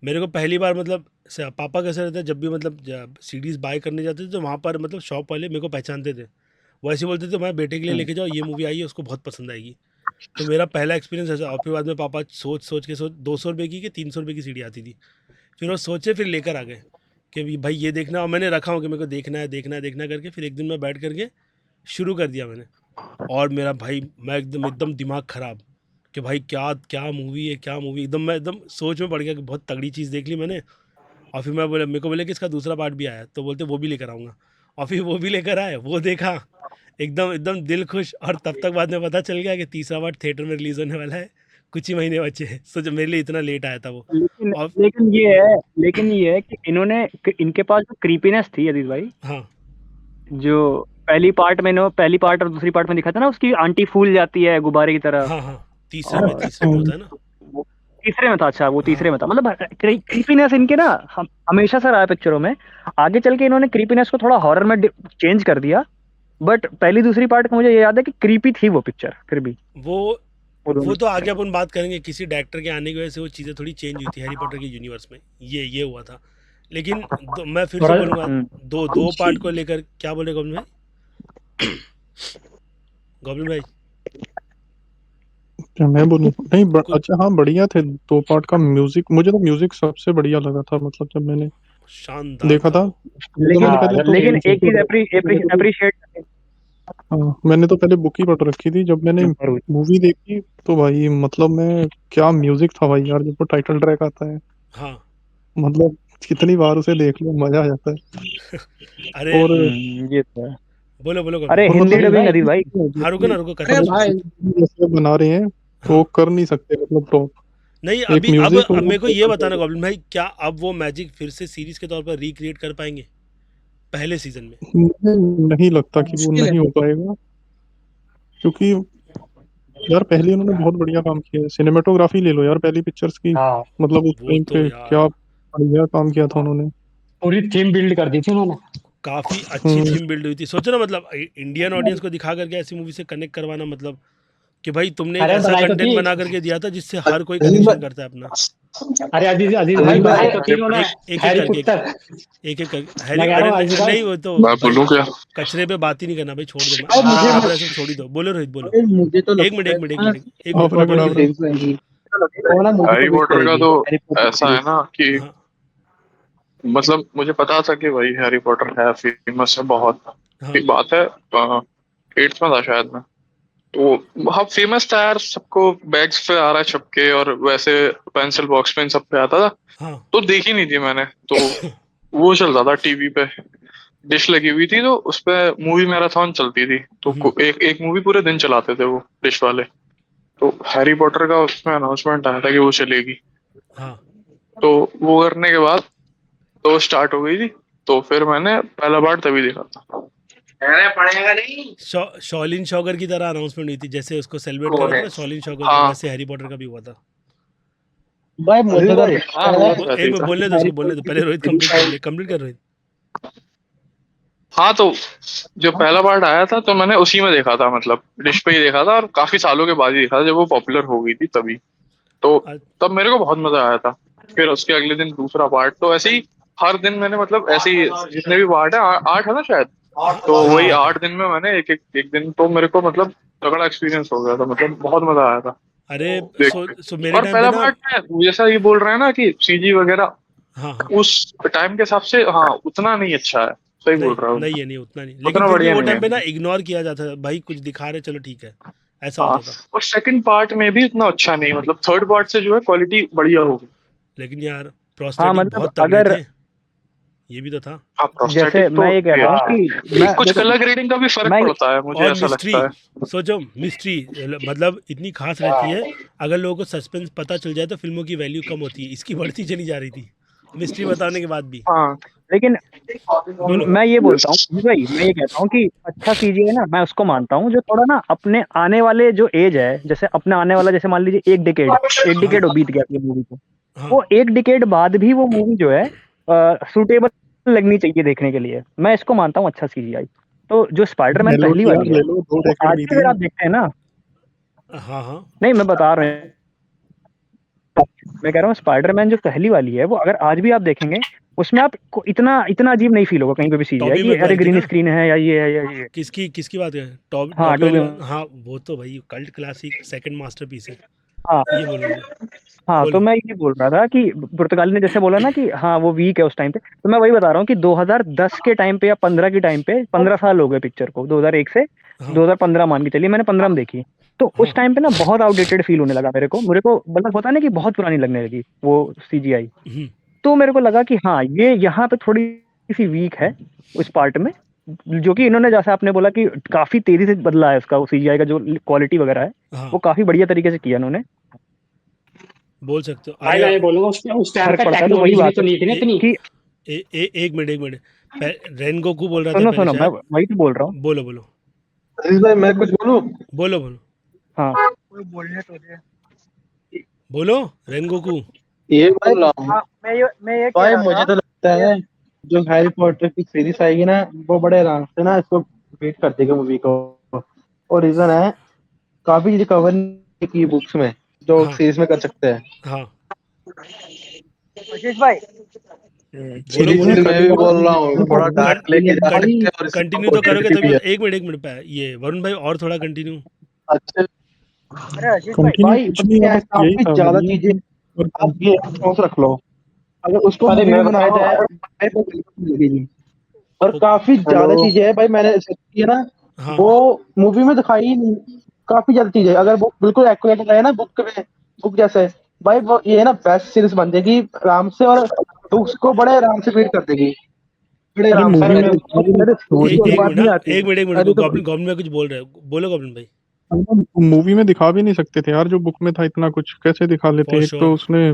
मेरे को पहली बार मतलब पापा कैसे रहते हैं, जब भी मतलब सीडीज़ बाय करने जाते थे तो वहाँ पर मतलब शॉप वाले मेरे को पहचानते थे। वो ऐसे बोलते थे तुम्हारे बेटे के लिए लेके जाओ, ये मूवी आई है, उसको बहुत पसंद आएगी। तो मेरा पहला एक्सपीरियंस ऐसा। और फिर बाद में पापा सोच 200 रुपये की कि 300 रुपये की सीडी आती थी, फिर वो सोचे फिर लेकर आ गए कि भाई ये देखना। और मैंने रखा हूँ कि मेरे को देखना है देखना है देखना करके, फिर एक दिन मैं बैठ करके शुरू कर दिया मैंने। और मेरा भाई मैं एकदम एकदम दिमाग ख़राब कि भाई क्या क्या मूवी है, क्या मूवी, एकदम मैं एकदम सोच में पड़ गया कि बहुत तगड़ी चीज़ देख ली मैंने। और फिर मैं बोला, मेरे को बोले कि इसका दूसरा पार्ट भी आया है, तो बोलते वो भी लेकर आऊँगा। और फिर वो भी लेकर आए, वो देखा, एकदम एकदम दिल खुश। और तब तक बाद में पता चल गया कि तीसरा पार्ट थिएटर में रिलीज़ होने वाला है, कुछ ही महीने बचे हैं। सोचो मेरे लिए इतना लेट आया था वो। लेकिन और लेकिन ये है कि इनके पास जो क्रीपीनेस थी अजीज भाई, हाँ जो पहली पार्ट और दूसरी पार्ट में दिखा था ना, उसकी आंटी फूल जाती है गुब्बारे की तरह। हाँ हाँ, और तीसरे में होता है ना। वो तीसरे में था, अच्छा वो हाँ तीसरे में था, मतलब क्रीपीनेस इनके ना हमेशा से रहा है पिक्चरों में। आगे चल के इन्होंने क्रीपीनेस को थोड़ा हॉरर में चेंज कर दिया, बट पहली दूसरी पार्ट का मुझे ये याद है कि क्रीपी थी वो पिक्चर फिर भी। वो वो दोनों वो तो आगे अपन बात करेंगे, किसी डायरेक्टर के आने की वजह से वो चीज़ें थोड़ी चेंज हुई थी हैरी पॉटर के यूनिवर्स में, ये हुआ था। लेकिन मैं फिर से बोलूँगा, दो पार्ट को लेकर क्या बोले गोब्लिन भाई? गोब्लिन भाई क्या मैं बोलूं? नहीं कुछ अच्छा हाँ, बढ़िया थे 2 पार्ट का। म्यूजिक, मुझे तो म्यूजिक सबसे बढ़िया लगा था, मतलब जब मैंने शानदार देखा था। था। लेकिन मैंने पहले तो लेकिन एक चीज अप्रिशिएट हाँ, मैंने तो पहले बुक ही पढ़ रखी थी। जब मैंने हुई। मूवी देखी तो भाई मतलब मैं, क्या म्यूजिक था भाई यार, जब वो टाइटल ट्रैक आता है, हाँ, मतलब कितनी बार उसे देख लो मजा आ जाता है। अरे और ये तो है। बोलो बोलो गोब्लिन अरे भाई। और हिंदी मतलब डबिंग अजीज भाई। हाँ रुको ना, रुको अरे कंटिन्यू। भाई, जैसे बना रहे हैं तो वो हाँ, कर नहीं सकते, मतलब टॉप। नहीं एक अभी म्यूजिक अब और मेरे को ये बताना गोब्लिन भाई, क्या अब वो मैजिक फिर से सीरीज के तौर पर रिक्रिएट कर पाएंगे पहले सीजन में? मुझे नहीं लगता कि वो मुश्किल है। नहीं हो पाएगा, क्योंकि यार पहले उन्होंने बहुत बढ़िया काम किया है। सिनेमेटोग्राफी ले लो यार पहली पिक्चर्स की, हाँ, मतलब उस वो टाइम तो पे यार क्या बढ़िया काम किया था उन्होंने। पूरी थीम बिल्ड कर दी थी उन्होंने। काफ़ी अच्छी हम्म। थीम बिल्ड हुई थी। सोचो ना, मतलब इंडियन ऑडियंस को दिखा करके ऐसी मूवी से कनेक्ट करवाना, मतलब कि भाई तुमने एक अरे ऐसा बनाई तो कंटेंट थी। बना करके दिया था जिससे हर कोई अजीज कनेक्शन भाई, करता है अपना। अरे अजीज अजीज भाई अजीज बनाई भाई, तो थी उन्होंने। एक एक एक हैरी करके पॉटर। एक एक करके मैं कह रहा अरे हूँ अजीज भाई। नहीं, वो तो मैं भाई बोलूं क्या? कचरे पे बात ही नहीं करना भाई, छोड़ दो। अरे मुझे आप मत, ऐसे छोड़ ही दो। बोलो रोहित, बोलो। अरे मुझे तो एक मिनट लगता है एक मिनट एक ना मिनट एक मिनट आपने बोलो बड़ा रोहित। देख लेंगी। वो ना मुझे हैरी तो पॉटर का तो हैरी पॉटर ऐसा है ना कि हाँ मतलब मुझे पता था कि भाई हैरी पॉटर है फेमस है बहुत। हाँ एक बात है, 8th में था शायद मैं, तो हाँ फेमस था यार, सबको बैग्स पे आ रहा है छपके, और वैसे पेंसिल बॉक्स में इन सब पे आता था। हाँ तो देखी नहीं थी मैंने, तो वो चल रहा था टीवी पे, डिश लगी हुई थी, तो उस पे मूवी मैराथन चलती थी, तो एक एक मूवी पूरे दिन चलाते थे वो डिश वाले। तो हैरी पॉटर का उसमें अनाउंसमेंट आया था कि वो चलेगी, हाँ तो वो करने के बाद तो स्टार्ट हो गई थी, तो फिर मैंने पहला पार्ट तभी देखा था। शॉलिन शॉगर की तरह अनाउंसमेंट हुई थी, जैसे उसको सेलिब्रेट कर रहा था ना शॉलिन शॉगर को, हाँ वैसे हैरी पॉटर का भी हुआ था। भाई मुझे तो हाँ लगता वो है तो एक वैसे ही मिनट था। बोलने दो उसको, बोलने दो पहले, रोहित कंप्लीट कर ले, कंप्लीट कर रोहित। हाँ तो जब पहला पार्ट आया था तो मैंने उसी में देखा था, मतलब डिश पे ही देखा था, और काफी सालों के बाद ही देखा था, जब वो पॉपुलर हो गई थी तभी। तो अ- तब मेरे को बहुत मजा आया था। फिर उसके अगले दिन दूसरा पार्ट, तो ऐसे ही हर दिन मैंने, मतलब ऐसे ही जितने भी पार्ट है, 8 है ना शायद, तो हाँ वही 8 है। 8 दिन में मैंने एक दिन, तो मेरे को मतलब तगड़ा एक्सपीरियंस हो गया था, मतलब बहुत मजा आया था अरे देख सो के। सो मेरे और टाइम पे पहला ना, पार्ट में जैसा ये बोल रहे हैं ना कि सीजी वगैरह हाँ हाँ, उस टाइम के हिसाब से, हाँ उतना नहीं अच्छा है, सही बोल नहीं रहा हूँ, नहीं है, नहीं उतना नहीं, लेकिन उतना फिर भी बढ़िया वो नहीं टाइम पे है। ना इग्नोर किया जाता था, भाई कुछ दिखा रहे चलो ठीक है, ऐसा हाँ, होता था। और सेकंड पार्ट में भी इतना अच्छा नहीं, मतलब थर्ड पार्ट से जो है क्वालिटी बढ़िया होगी। लेकिन यार हाँ प्रोस्थेटिक मतलब बहुत तगड़े अगर थे, ये भी तो था। हाँ जैसे प्रोस्थेटिक तो मैं ये कह भी रहा हूँ है, कि मैं कुछ देखो कलर ग्रेडिंग का भी फर्क मैं पड़ता है, मुझे और ऐसा मिस्ट्री, लगता है। सोचो मिस्ट्री मतलब इतनी खास रहती है, अगर लोगों को सस्पेंस पता चल जाए तो फिल्मों की वैल्यू कम होती है, इसकी बढ़ती चली जा रही थी मिस्ट्री बताने के बाद भी। हाँ लेकिन बोलो। मैं ये बोलता हूँ जी भाई, मैं ये कहता हूँ कि अच्छा सीजीआई ना मैं उसको मानता हूँ जो थोड़ा ना अपने आने वाले जो एज है, जैसे अपने आने वाला, जैसे मान लीजिए एक हाँ डिकेड बीत गया अपनी मूवी को, हाँ वो एक डिकेड बाद भी वो मूवी जो है सूटेबल लगनी चाहिए देखने के लिए, मैं इसको मानता हूँ अच्छा सीजीआई। तो जो स्पाइडरमैन पहली मेलोडी यार वाली है ले लो, 2 वो डेकेड आज बीत भी अगर गई। आप देखते हैं ना, हाँ हाँ, नहीं मैं बता रहा हूँ, मैं कह रहा हूँ स्पाइडरमैन जो पहली वाली है वो अगर आज भी आप देखेंगे, उसमें आपको इतना इतना अजीब नहीं फील होगा कहीं पे भी सीजीआई टॉबी कि अरे मैगवायर की ग्रीन ना, स्क्रीन है या ये है या ये है। किसकी किसकी बात है, हाँ टॉबी टोबी, हाँ वो तो भाई कल्ट क्लासिक सेकंड मास्टरपीस है, हाँ ये बोलूँगा। हाँ, तो बोलो। मैं ये बोल रहा था कि पुर्तगाली ने जैसे बोला ना कि हाँ वो वीक है उस टाइम पे, तो मैं वही बता रहा हूँ कि 2010 के टाइम पे या 15 के टाइम पे, 15 साल हो गए पिक्चर को, 2001 से हाँ 2015 मान के चलिए, मैंने 15 में देखी। तो उस हाँ टाइम पे ना बहुत आउटडेटेड फील होने लगा मेरे को मतलब होता है ना कि बहुत पुरानी लगने लगी वो सीजीआई। हम्म, तो मेरे को लगा कि हाँ ये यहाँ पे थोड़ी सी वीक है उस पार्ट में, जो कि इन्होंने जैसा आपने बोला कि काफी तेजी से बदला है उसका सीजीआई का जो क्वालिटी वगैरह है, हाँ वो काफी बढ़िया तरीके से किया इन्होंने, बोल सकते हो। भाई अरे मैं ये बोलूंगा उस टाइम फर्क का पड़ता है, तो वही टेक्नोलॉजी भी बात तो है नहीं थी ना ए, इतनी। कि एक मिनट एक मिनट, रेनगोकू बोल रहा था सुनो पहले सुनो मैं शायद, वही तो बोल रहा हूँ। बोलो बोलो अजीज भाई मैं कुछ बोलूं? बोलो बोलो हाँ बोलो रेनगोकू। ये बोल रहा हूँ मैं ये कह भाई, रहा मुझे था, तो लगता है जो हैरी पॉटर की सीरीज आएगी ना, वो बड़े आराम से ना इसको वेट कर देगा मूवी को। और रीजन है, काफी चीजें कवर नहीं की बुक्स में जो हाँ सीरीज में कर सकते हैं। हाँ आशीष भाई बोलो सीरीज बोलो, में मैं भी बोल रहा हूँ देखो थोड़ा कं, डार्क लेके जा कं, सकते हैं, और इसमें कंटिन्यू तो करोगे ओटीटी तभी भी तो, है। एक मिनट ये वरुण भाई और थोड़ा कंटिन्यू। अच्छे अरे आशीष भाई कंटिन्यू भाई कुछ पता नहीं, क्या है, बस यही काफी था, ज्यादा बोलिए चीजें कि और आप ये सोच रख लो। अगर उसको मूवी में बनाया जाए भाई तो बिल्कुल लगेगी। और ओ, काफी ज्यादा चीजें है भाई, मैंने सर्च की है ना, हाँ वो मूवी में दिखाई ही नहीं। काफी ज्यादा चीजें, अगर वो बिल्कुल एक्यूरेट रहे ना बुक में, बुक जैसे, भाई वो ये है ना बेस्ट सीरीज बन जाएगी आराम से, और बुक्स को बड़े आराम से रीड कर देगी, बड़े अरे आराम से। मूवी में अरे स्टोरी की एक बात मिनट नहीं हाँ, आती। एक मिनट अरे तो गॉब्लिन गॉब्लिन भाई कुछ बोल रहे हो, बोलो गॉब्लिन भाई। मूवी में दिखा भी नहीं सकते थे यार, जो बुक में था इतना कुछ कैसे दिखा लेते। फॉर एक तो श्योर। उसने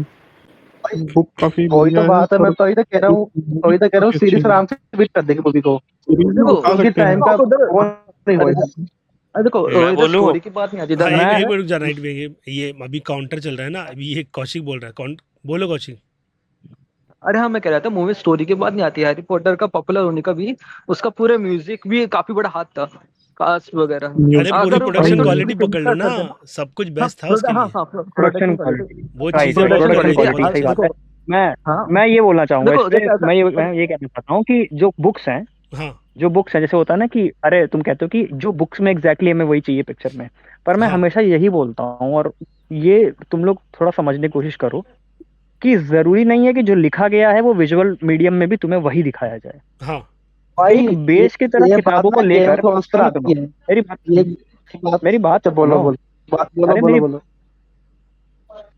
बुक काफी वही तो बढ़िया है, बात है, मैं और तो वही तो कह रहा हूँ, मूवी वही तो कह रहा हूँ, काफी अच्छी सीरीज है। आराम से रीड कर देगी मूवी को, सीरीज में देखो दिखा क्योंकि सकते टाइम हैं। का उधर वो नहीं होगा। अरे देखो मैं इधर बोलूं? स्टोरी की बात नहीं आती, हाँ इधर एक मैं एक मिनट रुक जा, नाइट में ये अभी काउंटर चल रहा है ना, अभी ये कौशिक बोल रहा है, बोलो कौशिक। अरे हाँ मैं कह रहा था मूवी स्टोरी की बात नहीं आती, हैरी पॉटर का पॉपुलर होने का भी उसका पूरे म्यूजिक भी काफी बड़ा हाथ था, कास्ट वगैरह। अरे म्यूजिक पूरी अगर प्रोडक्शन वही क्वालिटी म्यूजिक पकड़ लो ना, कर देना, सब कुछ हाँ बेस्ट था उसके हाँ लिए, हाँ प्रोडक्शन प्रोडक्शन क्वालिटी, क्वालिटी, वो राइट, चीज़ें प्रोडक्शन वर्क कर प्रोडक्शन रही क्वालिटी थी क्वालिटी बहुत सही अच्छे सही बात से। है। बात। मैं हाँ मैं ये बोलना चाहूंगा इस देखो पे, देख ऐसा मैं ये कहना चाहता हूँ कि जो बुक्स हैं, हाँ जो बुक्स हैं जैसे होता है ना कि अरे तुम कहते हो कि जो बुक्स में एग्जैक्टली हमें वही चाहिए पिक्चर में, पर मैं हाँ हमेशा यही बोलता हूँ, और ये तुम लोग थोड़ा समझने की कोशिश करो कि जरूरी नहीं है कि जो लिखा गया है वो विजुअल मीडियम में भी तुम्हें वही दिखाया जाए। हाँ भाई एक बेस की तरह ये बात किताबों को ना गेम ऑफ लेकर, थ्रोन्स पे सुनो आती सुनो, है। मेरी बात ये बात मेरी बात अच्छा, तो बोलो सुनो। बोलो, बात बोलो अरे बोलो मेरी बोलो।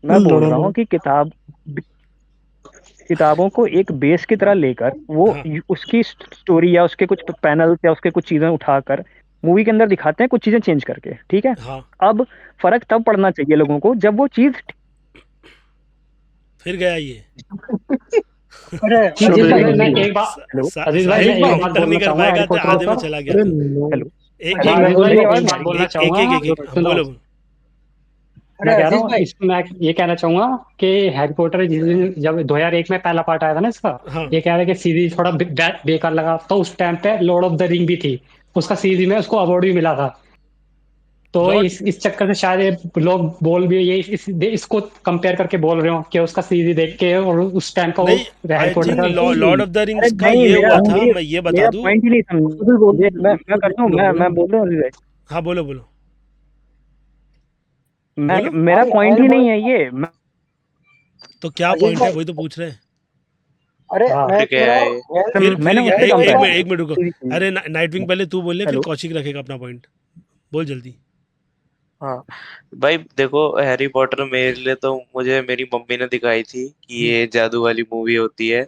मैं बोल लड़ो रहा हूँ लड़ो। कि किताबों को एक बेस की तरह लेकर वो हाँ उसकी स्टोरी या उसके कुछ पैनल या उसके कुछ चीजें उठाकर मूवी के अंदर दिखाते हैं, कुछ चीजें चेंज करके, ठीक है। हाँ, अब फर्क तब पड़ना चाहिए लोगों को जब वो चीज फिर गया ये। अरे चलो अजीज एक भाई मिनट मैं रुको। एक बात, हेलो अजीज भाई मैं साहिल एक बात काउंटर नहीं बोलना कर चाहूंगा हैरी पाएगा तो पॉटर आधे में ऊपर। चला गया अरे था। नो। हेलो एक अजीज एक भाई मिनट मैं मेरी आवाज एक नहीं आ बात रही? बोलना एक चाहूंगा। एक सुनो, बोलो बोलो। मैं कह रहा हूँ इसमें मैं ये कहना चाहूंगा कि हैरी पॉटर जिस दिन जब 2001 में पहला पार्ट आया था ना इसका, हाँ ये कह रहा है कि सीरीज थोड़ा बेकार लगा, तो उस टाइम पे लॉर्ड ऑफ द रिंग भी थी, उसका सीरीज में उसको अवार्ड भी मिला था। तो लॉर्ड, इस चक्कर से शायद ये लोग बोल भी ये इसको कंपेयर करके बोल रहे हो कि उसका सीरीज देख के और उस टाइम का वो नहीं, हैरी आई पॉटर थिंक का। लॉर्ड ऑफ द अरे रिंग्स का नहीं, ये मेरा हुआ था, मेरी मैं ये बता मेरा दूं। पॉइंट ही नहीं समझे। मैं कर दूं, मैं बोल रहा हूँ। हाँ बोलो बोलो मैं बोलो। मेरा पॉइंट ही नहीं है ये। तो क्या पॉइंट है, वही तो पूछ रहे हैं। हाँ फिर क्या है? फिर मैंने क्या, उससे कंपेयर किया एक मिनट रुको। सीरीज से। अरे नाइटविंग पहले तू बोल ले, फिर हेलो। कौशिक रखेगा अपना पॉइंट। बोल जल्दी। हाँ भाई देखो, हैरी पॉटर मेरे लिए तो मुझे मेरी मम्मी ने दिखाई थी कि हम्म, ये जादू वाली मूवी होती है।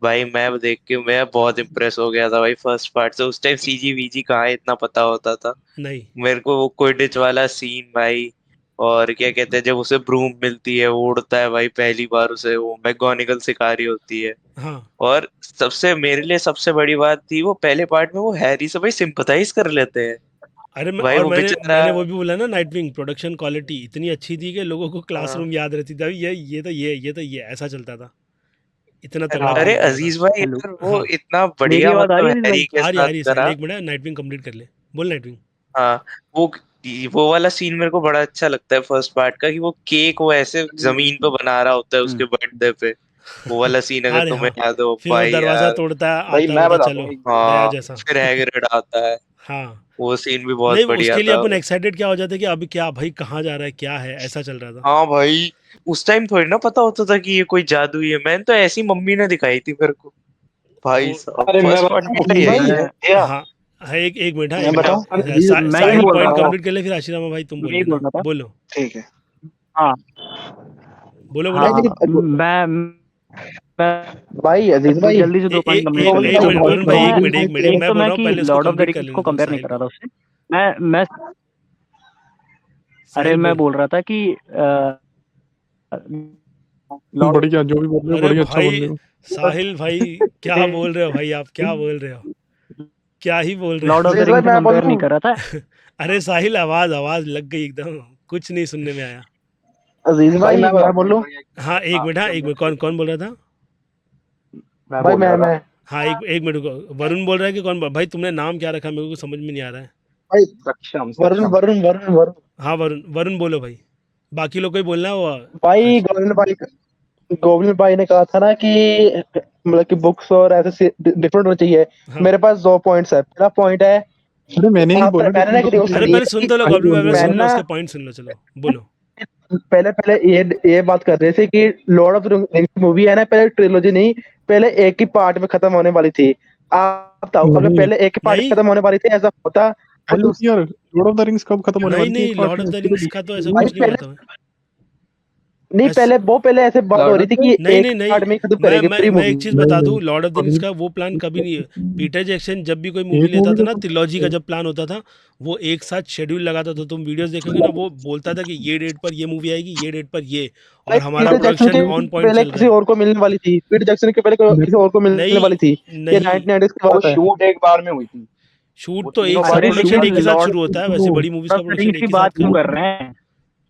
भाई मैं देख के मैं बहुत इम्प्रेस हो गया था भाई फर्स्ट पार्ट से। उस टाइम सीजी वीजी कहाँ इतना पता होता था नहीं मेरे को। वो क्विडिच वाला सीन भाई, और क्या कहते हैं जब उसे ब्रूम मिलती है वो उड़ता है भाई पहली बार, उसे वो मैगोनिगल सिखा रही होती है। हाँ। और सबसे मेरे लिए सबसे बड़ी बात थी वो पहले पार्ट में वो हैरी से भाई सिंपथाइज कर लेते हैं। अरे भाई और वो मैंने बेचारा। मैंने वो भी बोला ना, नाइटविंग प्रोडक्शन क्वालिटी इतनी अच्छी थी कि लोगों को हाँ। क्लासरूम याद रहती थी। ये तो ऐसा चलता था। इतना तगड़ा हाँ अरे काम किया था। अजीज भाई हेलो। यार वो हाँ, इतना मेरी बढ़िया आवाज आ मतलब रही है भाई? हैरी के आ साथ रही है साहिल, करा। एक मिनट, नाइटविंग कंप्लीट कर ले। बोल नाइटविंग। हाँ। वो वो वाला सीन मेरे को बड़ा अच्छा लगता है फर्स्ट पार्ट का, कि वो केक वो ऐसे जमीन पे बना रहा होता है उसके बर्थडे पे। वो वाला सीन अगर अरे तुम्हें हाँ, याद हो फिर वो भाई दरवाज़ा यार। तोड़ता है, भाई आता है, मैं बोलता है बताता चलो, हूँ। दया हाँ जैसा। फिर हैग्रिड आता है। हाँ, वो सीन भी बहुत नहीं बढ़िया उसके लिए था। अपन एक्साइटेड क्या हो जाते कि अभी क्या भाई, कहाँ जा रहा है, क्या है, ऐसा चल रहा था। हाँ भाई उस टाइम थोड़ी ना पता होता था कि ये कोई जादू ही है। मैंने तो ऐसी मम्मी ने दिखाई थी मेरे को। भाई वो साहब अरे मैं फर्स्ट पार्ट में तो भाई यही है। या हाँ हाँ, एक मिनट, हाँ मैं एक बताऊँ। मिनट। मैं ये साहिल बोल रहा पॉइंट था कंप्लीट कर ले, फिर आशीरामा भाई तुम बोल मैं ये बोल लेना। रहा था। बोलो ठीक है। हाँ बोलो बोलो। भाई हाँ, मेरी मैं भाई अजीज भाई जल्दी से दो पॉइंट कंप्लीट कर गोविंद लेता एक भाई हूँ। मिनट गोविंद वरुण भाई भाई, मैं एक मिनट, एक मैं तो बोल मैं रहा हूँ कि पहले उसको लॉर्ड ऑफ द कंप्लीट कर रिंग्स लेने को दो कंपेयर नहीं साहिल कर रहा को। था उससे। मैं अरे साहिल मैं बोल। बोल रहा था कि लॉर्ड बढ़िया, जो भी बोल रहे हो अरे बढ़िया, अच्छा बोल भाई, रहे हो। साहिल भाई, क्या बोल रहे हो भाई, आप क्या बोल रहे हो, क्या ही बोल रहे लॉर्ड ऑफ द अजीज भाई रिंग्स से मैं कंपेयर बोलूँ। नहीं कर रहा था। हो। अरे साहिल, आवाज आवाज लग गई एकदम, कुछ नहीं सुनने में आया। अजीज भाई मैं बोलूँ। हाँ एक मिनट, हाँ एक मिनट, कौन कौन बोल रहा था? भाई मैं हाँ एक मिनट रुको, वरुण बोल रहा है कि कौन भाई, तुमने नाम क्या रखा, मेरे को समझ में नहीं आ रहा है। भाई वरुण वरुण वरुण वरुण हाँ वरुण, वरुण बोलो भाई, बाकी लोग कोई बोलना हो। भाई गोविंद भाई ने कहा था ना कि मतलब कि बुक्स और ऐसे डिफरेंट होना चाहिए। हाँ, मेरे पास 2 पॉइंट्स है। पहला पॉइंट है अरे मैंने ही बोला मैंने ना एक डिफरेंट होना न्यूज अरे सुनी चाहिए। पहले है सुन कि तो लो, भाई गॉब्लिन बोल बाबा रहे सुन लो, पहला उसके पॉइंट सुन लो, चलो बोलो। पहले पहले ये बात कर रहे थे कि लॉर्ड ऑफ रिंग्स मूवी है ना, पहले ट्रिलोजी नहीं, पहले एक ही पार्ट में खत्म होने वाली थी। आप बताओ, हो। अगर नहीं पहले एक ही पार्ट नहीं में खत्म होने वाली थी, ऐसा होता वो भाई दूस यार, लॉर्ड ऑफ द रिंग्स कब खत्म होने नहीं वाली थी? नहीं, एक पार्ट लॉर्ड ऑफ में द उसकी तो रिंग्स का तो ऐसा भाई कुछ नहीं हुआ पहले था। नहीं, ऐस पहले ऐसे बात हो रही थी कि नहीं एक नहीं नहीं, पार्ट में ही खत्म मैं करेगी मैं पूरी मैं मूवी। एक चीज़ नहीं बता दूं, नहीं, लॉर्ड ऑफ द रिंग्स अभी का वो प्लान कभी नहीं है। पीटर जैक्सन जब भी कोई मूवी एक लेता मूवी था तो ना, ट्रिलॉजी का खत्म। जब प्लान होता था, वो एक साथ शेड्यूल लगाता था। तुम वीडियोस देखोगे ना, वो बोलता था कि ये डेट पर ये मूवी आएगी, ये डेट पर ये, भाई और हमारा पीटर जैक्सन प्रोडक्शन के ऑन पॉइंट पहले चल रहा किसी है। और को मिलने वाली थी। पीटर जैक्सन के पहले मेरे किसी और को मिलने नहीं वाली थी। ये नहीं, 1990 की बात है। शूट तो एक अरे साथ, प्रोडक्शन एक ही साथ लॉर्ड शुरू होता है, वैसे बड़ी मूवीज ऑफ का द प्रोडक्शन रिंग्स एक की ही बात साथ क्यों कर। कर रहे हैं?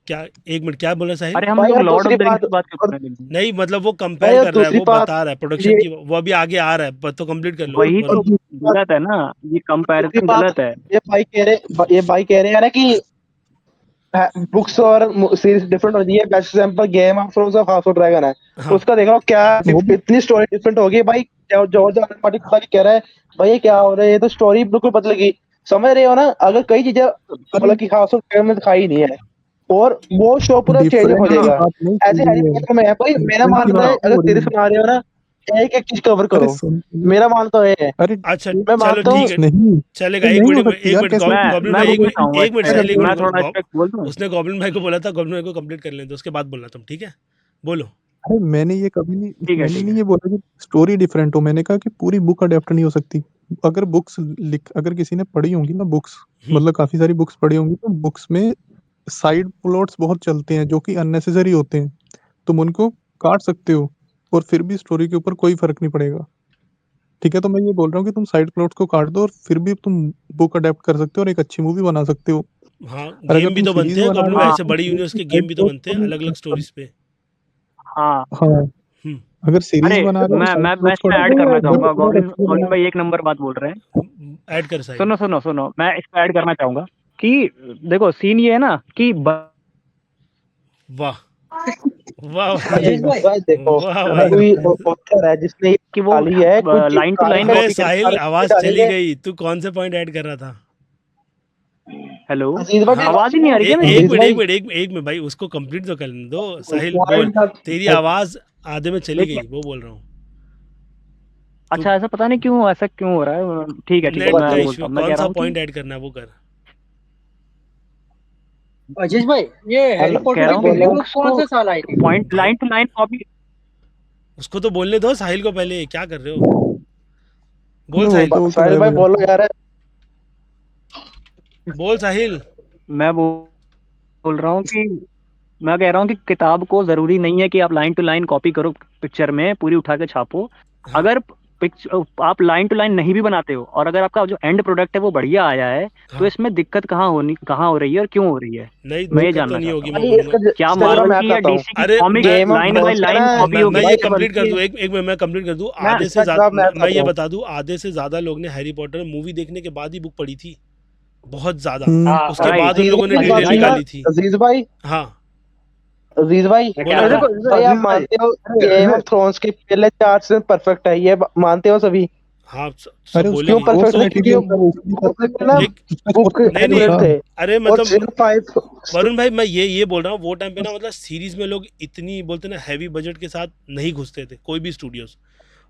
क्या, एक मिनट, क्या बोला साहिल? अरे हम भाई लोग और लॉर्ड ऑफ दूसरी द रिंग्स बात, की बात क्यों और कर रहे हैं? नहीं मतलब वो भाई कंपेयर और कर रहा है, दूसरी वो बात, बता रहा है प्रोडक्शन ये की, वो अभी आगे आ रहा है, तो कंप्लीट कर लो वही और तो वरुण। दूसरी बात, गलत है ना, ये दूसरी कंपैरिजन बात, गलत है। ये भाई कह रहे हैं ना कि बुक्स और सीरीज डिफरेंट होती है। Best example game of thrones और हाउस ऑफ ड्रैगन है। हाँ उसका देखो क्या वो भी इतनी स्टोरी डिफरेंट होगी भाई। जॉर्ज आर आर मार्टिन खुद ही कह रहा है भाई ये क्या हो रहा है, ये तो स्टोरी बिल्कुल बदलेगी। समझ रहे हो ना? अगर कई चीजें अरे मतलब कि हाउस ऑफ ड्रैगन में दिखाई नहीं है, और वो शो पूरा चेंज डिफरेंट हो की जाएगा। बात नहीं ऐसे चल हैरी रही है, पॉटर में है भाई, मेरा डिफरेंट की मानना है बात नहीं अगर हो रही सीरीज है। बना रहे हो ना, एक एक चीज कवर अरे करो। सुन, मेरा मानना है अरे अच्छा एक चलो मानता हूँ ठीक है, नहीं चलेगा। ये एक नहीं मिनट, हो सकती एक यार, मिनट, कैसे गॉब्लिन मैं भाई, एक बोलना मिनट, चाहूंगा एक मिनट इस पे, साहिल, एक मैं मिनट, थोड़ा इस पे बोल दूं। उसने गॉब्लिन भाई को बोला था, गॉब्लिन भाई को कंप्लीट कर लें, तो उसके बाद बोलना तुम, ठीक है? बोलो। अरे मैंने ये कभी नहीं, ठीक है मैंने ठीक नहीं है। ये बोला कि स्टोरी डिफरेंट हो, मैंने कहा कि पूरी बुक अडेप्ट नहीं हो सकती। अगर बुक्स लिख, अगर किसी ने पढ़ी होंगी ना बुक्स, मतलब काफी सारी बुक्स पढ़ी होंगी, तो बुक्स में साइड प्लॉट्स बहुत चलते हैं जो कि अननेसेसरी होते हैं, तुम उनको काट सकते हो और फिर भी स्टोरी के ऊपर कोई फर्क नहीं पड़ेगा। ठीक है, तो मैं ये बोल रहा हूँ कि तुम साइड प्लॉट्स को काट दो और फिर भी तुम बुक अडेप्ट कर सकते हो और एक अच्छी मूवी बना सकते हो। हाँ, और अगर गेम भी तुम तो सीरीज बनते हैं बना गॉब्लिन रहे भाई, हो हाँ ऐसे तो बड़े सीरीज यूनिवर्स की के गेम साइड भी तो प्लॉट्स बनते को हैं भी अलग अलग स्टोरीज पे। हाँ। हाँ, हम्म, अगर सीरीज अरे बना रहे हो तो साइड मैं प्लॉट्स को इसमें हटा ऐड दो करना या चाहूंगा, वेब सीरीज गोविंद अच्छी गोविंद बनाओ। भाई एक नंबर बात बोल रहे हैं। ऐड कर साहिल। सुनो सुनो सुनो, मैं इस पे ऐड करना चाहूंगा कि देखो सीन ये है ना कि वाह वाह भाई, अजीज भाई देखो, वाह भाई। कोई ऑथर है जिसने ये कि वो डाली है, कुछ लाइन टू लाइन अबे डायरेक्टर कॉपी कर। साहिल, डायरेक्टर आवाज चली डालेंगे। गई, तू कौन से पॉइंट ऐड कर रहा था? हेलो, अजीज भाई हाँ, आवाज ही नहीं आ रही क्या मेरी? एक अजीज मिनट, एक भाई मिनट, एक मिनट भाई, उसको कंप्लीट तो करने दो। साहिल बोल, पॉइंट तेरी आवाज आधे में चली लेकिन गई, वो बोल रहा हूँ। तू अच्छा, ऐसा पता नहीं क्यों, ऐसा क्यों हो रहा है। ठीक है, नेट मैं का बोलता इशू, हूँ, मैं कौन कह रहा सा हूँ कि पॉइंट ऐड करना है वो कर। अजीज भाई, ये हैरी हेलो, कह पॉटर रहा की हूँ कि पहली बोलो। बुक बुक्स कौन को से साल आई थी? पॉइंट भाई लाइन टू लाइन कॉपी। उसको तो बोलने दो साहिल को पहले, क्या कर रहे हो? बोल मैं साहिल, बोलते बोलते साहिल गायब भाई हो बोलो यार। बोल साहिल। मैं बोल रहा हूँ कि मैं कह रहा हूँ कि किताब को जरूरी नहीं है कि आप लाइन टू लाइन कॉपी करो, पिक्चर में पूरी उठा के छापो। हाँ, अगर आप लाइन टू लाइन नहीं भी बनाते हो और अगर आपका जो एंड प्रोडक्ट है वो बढ़िया आया है, तो हाँ, इसमें दिक्कत कहाँ हो रही है और क्यों हो रही है, नहीं मैं ये दिक्कत तो जानना नहीं चाहता होगी, हूँ। मैं भाई बोलूंगा। इसका क्या इसका जवाब मार्वल मैं की या बताता हूँ। डीसी की अरे कॉमिक मैं game of line by thrones का लाइन ना, कॉपी होगी मैं ये भाई पिक्चर कंप्लीट बनती कर है? दूं, एक एक मैं कंप्लीट कर दूं। मैं आधे से इसका जवाब मैं ज्यादा, मैं बताता ये हूँ। बता दूं, आधे से ज्यादा लोग ने हैरी पॉटर मूवी देखने के बाद ही बुक पढ़ी थी, बहुत ज्यादा। हाँ, उसके राइट। बाद उन अजीज लोगों भाई ने मेरी अजीज बात डिटेल भाई, सुनना। निकाली थी। अजीज भाई, हाँ, अजीज भाई, मैं क्या देखो बता देखो भाई आप अजीज भाई, मानते हो गेम ऑफ थ्रोन्स के पहले 4 सीजन परफेक्ट है, ये मानते हो सभी? हाँ, सब अरे उसका क्यों बोलेंगे। सोर्स परफेक्ट थे? क्योंकि मटेरियल था, वो इसलिए बुक perfect ना, था। एक उसका बुक सोर्स नहीं नहीं, मटेरियल एक्यूरेट था। थे। अरे और मतलब सीजन 5 वरुण भाई, मैं ये बोल रहा हूँ, वो टाइम पे ना, मतलब सीरीज में लोग इतनी बोलते ना हैवी बजट के साथ नहीं घुसते थे, कोई भी स्टूडियोज।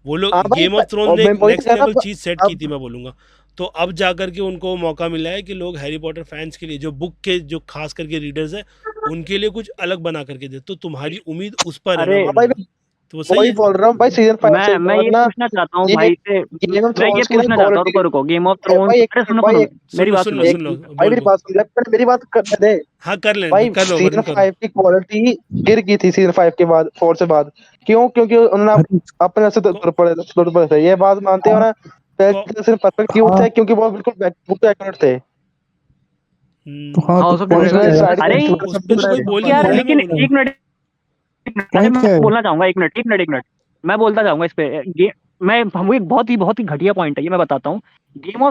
वो लोग हाँ भाई, गेम ऑफ थ्रोन और ने मैं एक वही तो नेक्स्ट कह रहा लेवल हूँ। चीज सेट की थी, अब मैं बोलूंगा। तो अब जाकर के उनको मौका मिला है कि लोग हैरी पॉटर फैंस के लिए, जो बुक के जो खास करके रीडर्स है, उनके लिए कुछ अलग बना करके दे। तो तुम्हारी उम्मीद उस पर है, मैं अरे हाँ भाई, बोलूंगा। मैं तो वो सही वही है। बोल रहा हूँ भाई, सीजन 5 से मैं बाद ये ना, पूछना चाहता हूँ ये भाई से, गेम ऑफ मैं ये थ्रोन्स की ना पूछना चाहता हूँ, क्वालिटी। रुको रुको, गेम ऑफ थ्रोन्स, भाई एक अरे मिनट सुनो भाई, सुनो, एक मेरी बात सुन लो सुनो। सुन लो, भाई बोल मेरी बोल। बात सुन ले, पहले मेरी बात करने दे। हाँ, कर ले, भाई कर लो, सीजन खत्म करो। 5 की क्वालिटी गिर गई थी सीजन 5 के बाद, 4 से बाद। क्यों? क्योंकि उन्होंने अरे अपने से को, दूर पड़े थे, ये बात मानते हो हाँ ना? को, पहले सीजन परफेक्ट क्यों हाँ थे? क्योंकि वो बिल्कुल बुक एक्यूरेट थे। तो हाँ, हाँ तो हो सकता पॉइंट है। क्या उसमें है यार? साइड अरे इफेक्ट्स वगैरह उस सब पे कुछ तो कोई थे। बोल नहीं यार रहा है, मैं लेकिन बोलूंगा। एक मिनट, अरे पॉइंट मैं क्या है? बोलना चाहूंगा, एक मिनट, मैं बोलता जाऊंगा इस पे। मैं वो एक बहुत ही घटिया पॉइंट है ये, मैं बताता हूँ। गेम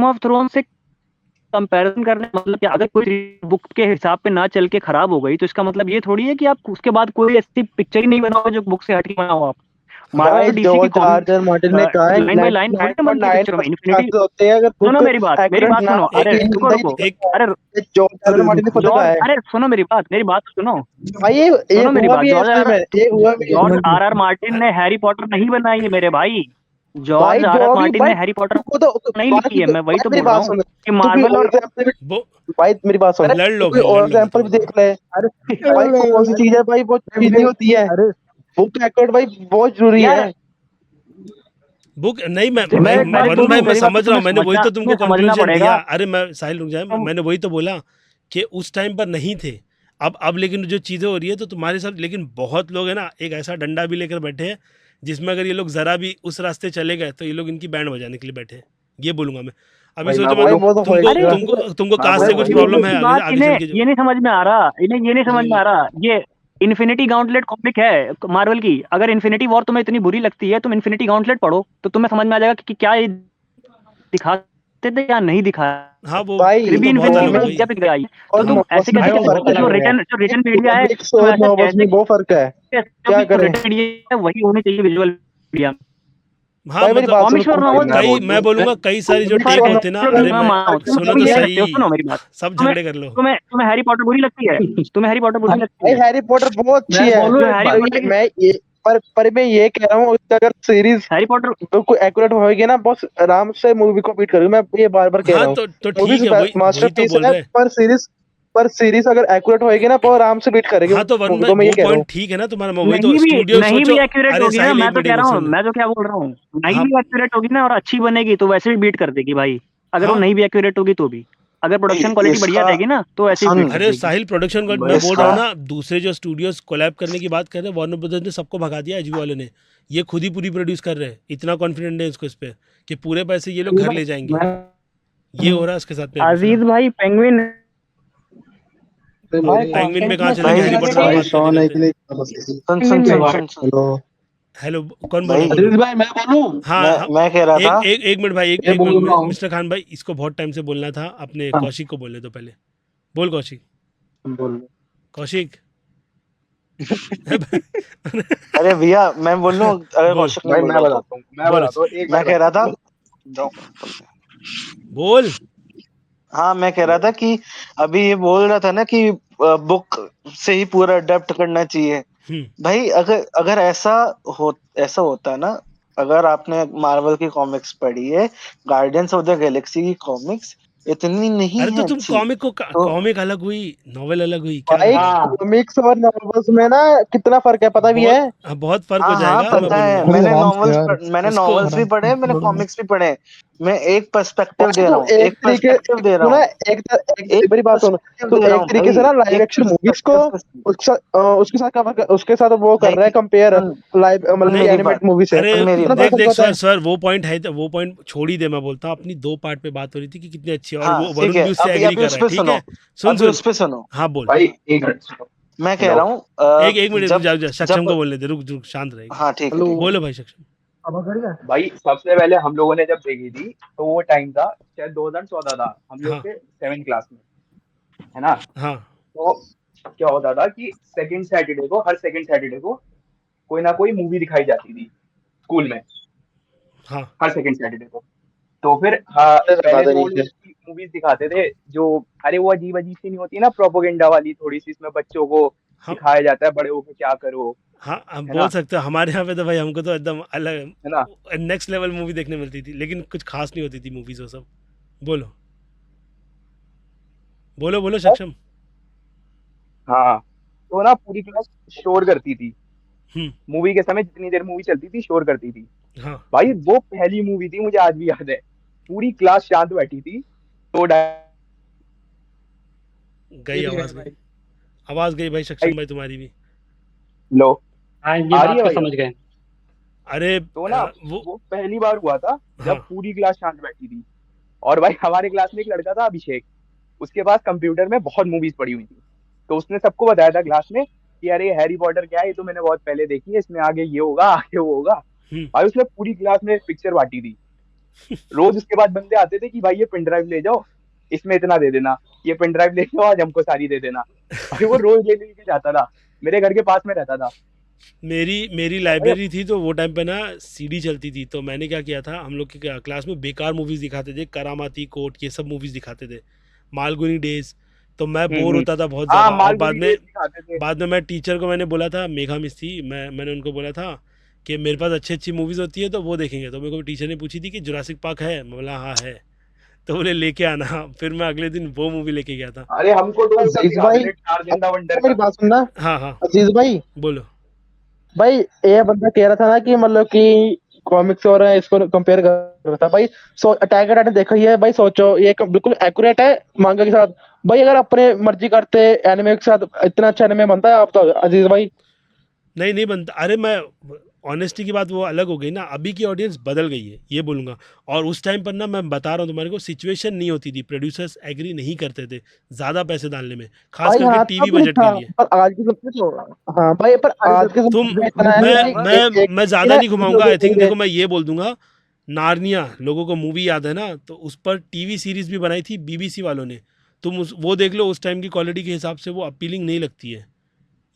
ऑफ थ्रोन्स से कंपैरिजन करने का मतलब क्या? अगर कोई बुक के हिसाब पे ना चल के खराब हो गई, तो इसका मतलब ये थोड़ी है कि आप उसके बाद कोई ऐसी पिक्चर ही नहीं बनाओ जो बुक से हट के बनाओ आप। मार्वल भाई और डीसी की George R comic R Martin ने कहा है लाइन बाय लाइन थोड़ी ना बनती है पिक्चर में। 99.9% इन्फिनिटी, चांसेस होते हैं, अगर सुनो बुक मेरी एक्यूरेट बात ना सुनो, हो, अरे ये रुको बंदा ही रुको, एक निकलता है। अरे ये जॉर्ज आर आर अरे मार्टिन ने रुको, खुद कहा जॉर्ज, है। अरे सुनो मेरी बात तो सुनो, भाई ये सुनो मेरी हुआ बात। भी है जॉर्ज असली आर में, ये हुआ भी है। जॉर्ज सुनो आर आर मार्टिन ने हैरी पॉटर नहीं बनाई है मेरे भाई। भाई जॉर्ज आर आर जो भी मार्टिन भाई, ने हैरी पॉटर तू तो नहीं लिखी बाकी है, मैं वही भाई तो मेरी बोल रहा बात हूँ सुन, कि तू कोई मार्वल और और एग्जांपल भी, वो भाई मेरी बात सुन, लड़ तू लो कोई भाई, और लड़ लो मत, एग्जांपल भी बताओ। देख ले। अरे भाई कौन सी चीज है भाई, वो चीज नहीं होती है। अरे बुक एक्यूरेट भाई बहुत जरूरी यार, है। बुक नहीं, मैं एक मैं बात वरुण भाई, बोलूं, मैं मेरी बात तो समझ रहा हूँ, मैंने वही तो तुम्हें तुमको समझना कंक्लूजन दिया। पड़ेगा। अरे मैं साहिल, रुक जाए, मैंने वही तो बोला कि उस टाइम पर नहीं थे। अब लेकिन जो चीज़ें हो रही है तो तुम्हारे साथ, लेकिन बहुत लोग है ना, एक ऐसा डंडा भी लेकर बैठे हैं जिसमें अगर ये लोग जरा भी उस रास्ते चले गए तो ये लोग इनकी बैंड बजाने के लिए बैठे हैं। ये बोलूंगा मैं। अभी भाई मैं सोचो, भाई मतलब बोलूं वो तो तुमको अरे होएगा। तुमको तुमको मैं कास्ट से बोलूं कुछ भाई प्रॉब्लम है इनकी आगे बात आगे चल के जो। ये नहीं समझ में आ रहा, इन्हें ये नहीं समझ में आ रहा। ये इन्फिनिटी गाउंटलेट कॉमिक है मार्वल की, अगर इन्फिनिटी वॉर तुम्हें इतनी बुरी लगती है, तुम इन्फिनिटी गाउंटलेट पढ़ो तो तुम्हें समझ में आ जाएगा कि क्या ये दिखाते थे या नहीं दिखाया। हाँ, भाई फिर वो भी तो बहुत इन्फिनिटी अलग में हो कॉमिक्स गई। जब आई, तो और तुम नॉवेल्स ऐसे में कैसे भाई कह बहुत बहुत सकते फर्क हो? है। अलग है। जो रिटन मीडिया है, कॉमिक्स तुम और ऐसा नॉवेल्स कैसे में बहुत फर्क है। कह सकते हो क्या कि जो करें? रिटन मीडिया है वही होनी चाहिए विजुअल मीडिया। हाँ भाई मेरी मतलब बात सुनो कॉमिक्स और नॉवेल्स कई मैं बोलूंगा कई सारी जो भाई टेक होते ना, अरे मैं मैं मानता हूँ, सुनो तुम तो ये सही, कहते हो, सुनो मेरी बात, सब तुम्हें झगड़े कर लो। तुम्हें तुम्हें हैरी पॉटर बुरी लगती है? तुम्हें हैरी पॉटर बुरी लगती भाई है? हैरी पॉटर बहुत अच्छी मैं है। बोलूं तुम्हें एक हैरी बात, पॉटर की मैं ये पर मैं ये कह रहा हूँ उसका अगर सीरीज हैरी पॉटर बिल्कुल एक्यूरेट होगी ना, बहुत आराम से मूवी को बीट करेगी। मैं ये बार बार कह हाँ रहा हूँ, तो मूवी ठीक है, वही वही तो मास्टरपीस बोल है, रहे हैं। पर सीरीज अगर एक्यूरेट होगी ना, बहुत आराम से बीट करेगी हाँ तो वन मूवी में को। मैं ये वो कह रहा हूँ। पॉइंट ठीक है ना तुम्हारा, मैं वही तो स्टूडियो नहीं सोचो। भी एक्यूरेट अरे होगी ना, साहिल मैं एक तो मिनट कह एक रहा मिनट हूँ, सुन। मैं तो क्या बोल रहा हूँ, नहीं हाँ भी एक्यूरेट होगी ना और अच्छी बनेगी तो वैसे भी बीट कर देगी भाई। अगर वो हाँ नहीं भी एक्यूरेट होगी तो भी, अगर प्रोडक्शन क्वालिटी बढ़िया इसका रहेगी ना तो वैसे भी बीट सुन कर अरे देगी। साहिल प्रोडक्शन को मैं बोल रहा इसका हूँ ना, दूसरे जो स्टूडियोज कोलैब करने की बात कर रहे हैं, वार्नर ब्रदर्स ने सबको भगा दिया एचबीओ वाले ने। ये खुद ही पूरी प्रोड्यूस कर रहे हैं, इतना कॉन्फिडेंट है इसको इस पे कि पूरे पैसे ये लोग घर ले जाएंगे। ये हो रहा है इसके साथ में अभी अजीज फिलहाल। भाई पेंगुइन भाई पेंगुइन पे कंटेंट कहाँ में चले गए, भाई हैरी फोकस पॉटर पे भाई बात करते करते। सुन सुन पेंगुइन सुन में सुन सुन हेलो हेलो, कौन बोल रहा भाई है, बोलो। अजीज भाई मैं बोलूं? हाँ हाँ, मैं कह रहा था एक मिनट भाई, ये एक बोल रहा मिनट हूँ। मिस्टर खान भाई, इसको बहुत टाइम से बोलना था, अपने हाँ, कौशिक को बोलने तो पहले। बोल कौशिक। बोल। कौशिक। अरे भैया मैं बोल लूं अगर बोल कौशिक नहीं भाई बोल मैं रहा तो। बताता हूँ, मैं बोल बताता अच्छा, हूँ, एक मैं मिनट कह रहा था जाओ। बोल। हाँ मैं कह रहा था कि अभी ये बोल रहा था ना कि बुक से ही पूरा अडेप्ट करना चाहिए। भाई अगर अगर ऐसा होता ना, अगर आपने मार्वल की कॉमिक्स पढ़ी है, गार्डियंस ऑफ द गैलेक्सी की कॉमिक्स इतनी नहीं अरे तो है तुम अच्छी। कॉमिक को, तो कॉमिक अलग हुई, नॉवेल अलग हुई, क्या कर भाई रहे हो। हाँ कॉमिक्स और नॉवेल्स में ना कितना फर्क है पता भी है? बहुत हाँ, बहुत फर्क हो हाँ हाँ जाएगा, मैं पता है, बोलूंगा अरे आराम से यार, मैंने उसको। नॉवेल्स भी आराम पढ़े, मैंने से लड़ो मत। कॉमिक्स भी पढ़े। मैं एक पर्सपेक्टिव भाई दे रहा तुम हूँ, एक एक तरीके पर्सपेक्टिव दे रहा सुना, हूँ, एक मेरी बात सुनो। पर्सपेक्टिव तुम दे रहा एक हूँ तरीके से भाई, ना लाइव एक एक्शन मूवीज को पर्सपेक्टिव से। उसके साथ वो कर नहीं रहा है कंपेयर, सुन लाइव सुन मतलब कि मेरी बात, एनिमेटेड मूवी से। अरे सुन मेरी कितना बात। देख फर्क देख होता सर, है? वो पॉइंट है, वो पॉइंट छोड़ ही दे, मैं बोलता हूँ अपनी दो पार्ट पे बात हो रही थी कि कितनी अच्छी है, और हाँ वो ठीक वरुण है, भी उससे अभी एग्री अभी कर उस रहा है, पे ठीक सुनो, है। सुन अभी सुन। उस पे सुनो। हाँ बोल। भाई एक मिनट सुनो। मैं कह हेलो रहा हूँ एक मिनट रुक जब जा, सक्षम जब को बोलने दे, रुक रुक, शांत रहेगा। हाँ ठीक है हेलो ठीक है। बोलो भाई सक्षम। भाई सबसे पहले हम लोगों ने जब देखी थी तो वो टाइम था शायद 2014 था, हम लोग हाँ थे 7th क्लास में, है ना? हाँ तो क्या होता था कि हर सेकंड सैटरडे को कोई ना कोई मूवी दिखाई जाती थी स्कूल में, हाँ हर सेकंड सैटरडे को। तो फिर हाँ, बता पहले दे तो वो नीचे। लोग मूवीज दिखाते थे जो, अरे वो अजीब अजीब सी नहीं होती ना, प्रोपोगेंडा वाली थोड़ी सी, इसमें बच्चों को हम सिखाया जाता है बड़े होकर क्या करो, हाँ हम है बोल ना? सकते हो, हमारे यहाँ पे तो भाई हमको तो एकदम अलग है ना? नेक्स्ट लेवल मूवी देखने मिलती थी, लेकिन कुछ खास नहीं होती थी मूवीज वो सब। बोलो बोलो बोलो सक्षम। हाँ, तो ना पूरी क्लास शोर करती थी हम्म। मूवी के समय, जितनी देर मूवी चलती थी शोर करती थी। हाँ भाई वो पहली मूवी थी, मुझे आज भी याद है, पूरी क्लास शांत बैठी थी, तो गई आवाज गई, आवाज गई भाई सक्षम भाई तुम्हारी भी। लो, हाँ ये आ बात रही है को भाई? समझ गए। अरे तो ना वो वो पहली बार हुआ था हाँ जब पूरी क्लास शांत बैठी थी। और भाई हमारे क्लास में एक लड़का था अभिषेक, उसके पास कंप्यूटर में बहुत मूवीज पड़ी हुई थी, तो उसने सबको बताया था क्लास में कि अरे हैरी पॉटर क्या है, ये तो मैंने बहुत पहले देखी है, इसमें आगे ये होगा, आगे वो होगा। हम्म। भाई उसने पूरी क्लास में पिक्चर बांटी थी। रोज उसके बाद बंदे आते थे कि भाई ये पेन ड्राइव ले जाओ, इसमें इतना दे देना, ये पेन ड्राइव ले जाओ, आज हमको सारी दे देना। भाई वो रोज ले लेके जाता था, मेरे घर के पास में रहता था। मेरी मेरी अरे लाइब्रेरी थी तो वो टाइम पे ना सीडी चलती थी, तो मैंने क्या किया था, हम लोग की क्लास में बेकार मूवीज दिखाते थे, करामाती कोट ये सब मूवीज दिखाते थे, मालगुनी डेज। तो मैं बोर हम्म। होता था बहुत हाँ, ज़्यादा, और मालगुडी डेज दिखाते थे। बाद में मैं टीचर को मैंने बोला था, मेघा मिस थी, मैंने उनको बोला था कि मेरे पास अच्छी अच्छी मूवीज़ होती है तो वो देखेंगे। तो मेरे को टीचर ने पूछी थी कि जुरासिक पार्क है, मैं बोला हाँ है, तो बोले लेके आना। फिर मैं अगले दिन वो मूवी लेके गया था। अरे हमको तो सब अजीज दिखाते भाई, थे, टार्जन द वंडर मेरी का। बात सुनना। हाँ हाँ अजीज भाई, बोलो। भाई ये बंदा कह रहा था ना कि मतलब कि कॉमिक्स और इसको कंपेयर कर रहा था भाई। अटैक ऑन टाइटन देखा ही है भाई, सोचो ये बिल्कुल एक्यूरेट है मांगा के साथ। भाई अगर अपने मर्जी करते एनिमे के साथ इतना अच्छा एनिमे बनता है, आप तो अजीज भाई। नहीं नहीं बनता, अरे मैं ऑनेस्टी की बात वो अलग हो गई ना, अभी की ऑडियंस बदल गई है ये बोलूँगा। और उस टाइम पर ना मैं बता रहा हूँ तुम्हारे को, सिचुएशन नहीं होती थी, प्रोड्यूसर्स एग्री नहीं करते थे ज़्यादा पैसे डालने में, खास भाई करके हाँ टीवी तब नहीं बजट था, के लिए। पर आज के समय तो, हाँ भाई पर आज के तुम समय में इतना है मैं भाई, मैं मैं ज़्यादा ना नहीं घुमाऊंगा, आई थिंक। एक देखो मैं ये बोल दूंगा, नार्निया लोगों को मूवी याद है ना, तो उस पर टीवी सीरीज भी बनाई थी बीबीसी वालों ने, तुम वो देख लो, उस टाइम की क्वालिटी के हिसाब से वो अपीलिंग नहीं लगती है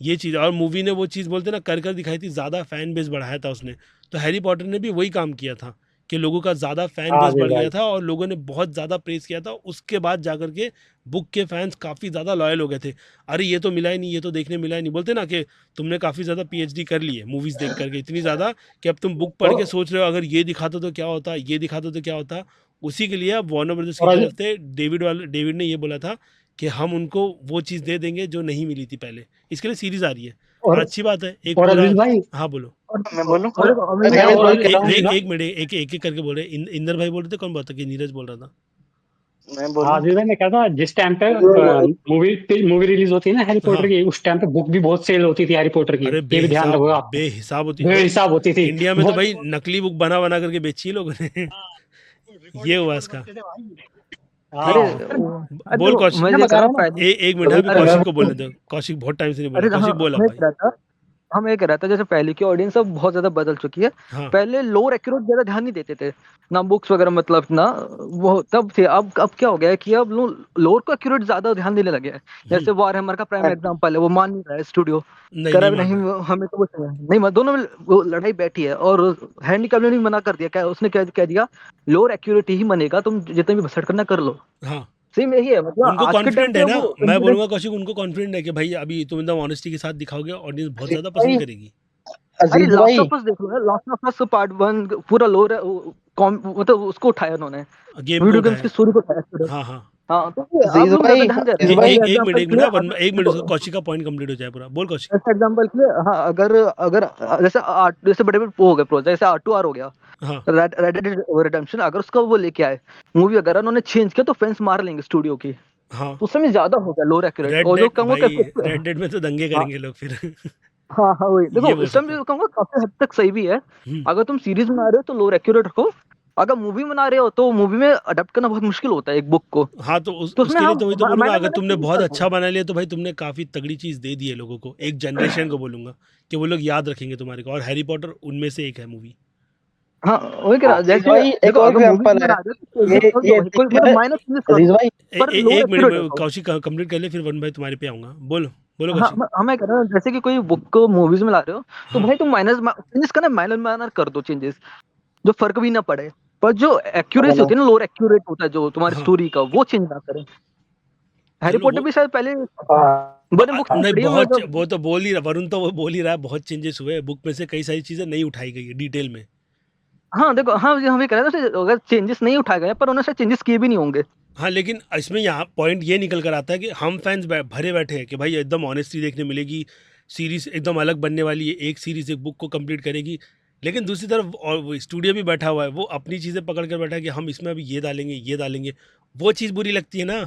ये चीज़। और मूवी ने वो चीज़ बोलते ना कर कर दिखाई थी, ज़्यादा फैन बेस बढ़ाया था उसने। तो हैरी पॉटर ने भी वही काम किया था कि लोगों का ज़्यादा फैन हाँ बेस जी बढ़ भाई। गया था और लोगों ने बहुत ज़्यादा प्रेज़ किया था। उसके बाद जाकर के बुक के फैंस काफ़ी ज़्यादा लॉयल हो गए थे। अरे ये तो मिला ही नहीं, ये तो देखने मिला ही नहीं। बोलते ना कि तुमने काफ़ी ज़्यादा पीएचडी कर ली है मूवीज़ देख करके, इतनी ज़्यादा कि अब तुम बुक पढ़ के सोच रहे हो अगर ये दिखाता तो क्या होता, ये दिखाता तो क्या होता। उसी के लिए अब वार्नर ब्रदर्स की और तरफ से डेविड ने ये बोला था कि हम उनको वो चीज़ दे देंगे जो नहीं मिली थी पहले। इसके लिए सीरीज़ आ रही है और और अच्छी बात है। एक और पूरा अजीज भाई, हाँ, बोलो। मैं बोलूं? और देखो अभी मैं और वही एक कह रहा हूँ, एक मिनट, एक करके बोल रहे हैं। इंदर भाई बोल रहे थे, कौन बोल रहा था कि नीरज बोल रहा था? मैं हाँ बोलूं? अजीज भाई, मैं कहता हूँ जिस टाइम पे मूवी मूवी रिलीज होती है ना हैरी पॉटर हाँ। की, उस टाइम पे बुक भी बहुत सेल होती थी हैरी पॉटर की, अरे ये भी ध्यान रखोगे आप। बेहिसाब होती बेहिसाब होती थी। इंडिया में तो बहुत भाई नकली बुक बना करके बेची है लोगों ने। ये हुआ इसका। अरे हाँ बोल देखो कौशिक। मैं ये कह रहा हूँ ना, एक मिनट है, अभी अरे कौशिक को बोलने दो। कौशिक बहुत टाइम से नहीं बोला। अरे हाँ, कौशिक बोल अब मैं भाई। कह रहा था हम ये कह रहा था जैसे पहले की ऑडियंस अब बहुत ज्यादा बदल चुकी है। हाँ। पहले लोअर एक्यूरेट ज्यादा ध्यान नहीं देते थे ना, बुक्स वगैरह मतलब ना वो तब थे। अब क्या हो गया है कि अब लोअर को एक्यूरेट ज्यादा ध्यान देने लगे हैं। जैसे वॉर हैमर का प्राइम एग्जांपल है, वो मान नहीं रहा है स्टूडियो, नहीं कह रहा नहीं है मान नहीं रहा। हमें तो वो चाहिए नहीं। दोनों में वो लड़ाई बैठी है और हैंडी कैविल ने भी मना कर दिया। क्या उसने कह दिया लोअर एक्यूरेट ही बनेगा, तुम जितने भी भसड़ करना कर लो। हाँ, सेम यही है, मतलब उनको आज के टाइम कॉन्फिडेंट पे है ना। वो मैं confidence- बोलूंगा कौशिक, उनको कॉन्फिडेंट है कि भाई अभी तुम एकदम ऑनेस्टी के साथ दिखाओगे, ऑडियंस बहुत ज्यादा भाई, पसंद करेगी। अरे अजीज लास्ट भाई, ऑफ अस देख लो, लास्ट ऑफ अस पार्ट 1 पूरा लोअर मतलब उसको उठाया उन्होंने, गेम को वीडियो गेम्स उठाया। की स्टोरी को उठाया पूरा। हाँ हाँ। हाँ तो ये अब अजीज लोग ज्यादा भाई, ध्यान दे रहे अजीज हैं। भाई, जैसे एक एग्जांपल के मिनट लिए है, अगर एक मिनट देखो, उसका कौशिक का पॉइंट कंप्लीट हो जाए पूरा। बोल कौशिक। जैसे एग्जांपल के लिए हाँ, अगर अगर जैसे जैसे बड़े बड़े वो हो गए प्रोजेक्ट, जैसे R2R हो गया, हाँ रेड डेड रिडेम्पशन, अगर उसका वो लेके आए मूवी वगैरह उन्होंने चेंज किया तो फैंस मार लेंगे स्टूडियो की। हाँ। तो उस समय ज्यादा हो गया लोअर एक्यूरेट, रेड और जो डेड कहूंगा भाई, कैसे। रेड डेड में तो दंगे हाँ करेंगे लोग फिर। हाँ हाँ वही ये देखो, बोल इस टाइम सकता हूँ। जो कहूंगा काफी हद तक सही भी है। अगर तुम सीरीज बना रहे हो तो लोअर एक्यूरेट रखो, अगर मूवी बना रहे हो तो मूवी में अडेप्ट करना बहुत मुश्किल होता है एक बुक को। हाँ, तो तो उसमें उसके लिए हम तो वही तो बोलूंगा, मैंने अगर मैंने तुमने चेंज बहुत कर दो। अच्छा बना लिया तो भाई तुमने काफी तगड़ी चीज दे दी है लोगों को, एक जनरेशन को बोलूंगा कि वो लोग याद रखेंगे तुम्हारे को। और हैरी पॉटर उनमें से एक है मूवी। हाँ वही कह रहा अजीज जैसे भाई, एक देखो, और अगर मूवी एग्जांपल है। बना रहे हो तो चेंजेस ये कर दो ये भाई, कोई देखिए मतलब माइनस चेंजेस कर अजीज दो, भाई, पर लोअर एक एक्यूरेट मिनट रखो। कौशिक कंप्लीट कर ले, फिर वन भाई तुम्हारे पे आऊंगा। बोलो बोलो हाँ कौशिक। मैं कह रहा हूँ जैसे कि कोई बुक को मूवीज में ला रहे हो तो हाँ भाई तुम माइनस चेंजेस करना, माइनर माइनर कर दो चेंजेस, जो फर्क भी ना पड़े। पर जो एक्यूरेसी होती है ना, लोअर एक्यूरेट होता है जो तुम्हारी हाँ। स्टोरी का, वो चेंज ना करें। हैरी चलो पॉटर वो भी शायद पहले मैंने बुक्स नहीं नहीं, पढ़ी है मैं बहुत तो। वो तो बोल ही रहा, वरुण तो वो बोल ही रहा है बहुत चेंजेस हुए बुक में से, कई सारी चीजें नहीं उठाई गई है डिटेल में। हाँ देखो, हाँ हम ये कह रहे हैं अगर चेंजेस नहीं उठाए गए पर उन्होंने शायद चेंजेस किए भी नहीं होंगे। हाँ, लेकिन इसमें यहाँ पॉइंट ये निकल कर आता है कि हम फैंस भरे बैठे हैं कि भाई एकदम ऑनेस्टी देखने मिलेगी, सीरीज एकदम अलग बनने वाली है, एक सीरीज एक बुक को कंप्लीट करेगी। लेकिन दूसरी तरफ और वो स्टूडियो भी बैठा हुआ है, वो अपनी चीज़ें पकड़ कर बैठा है कि हम इसमें अभी ये डालेंगे ये डालेंगे। वो चीज़ बुरी लगती है ना,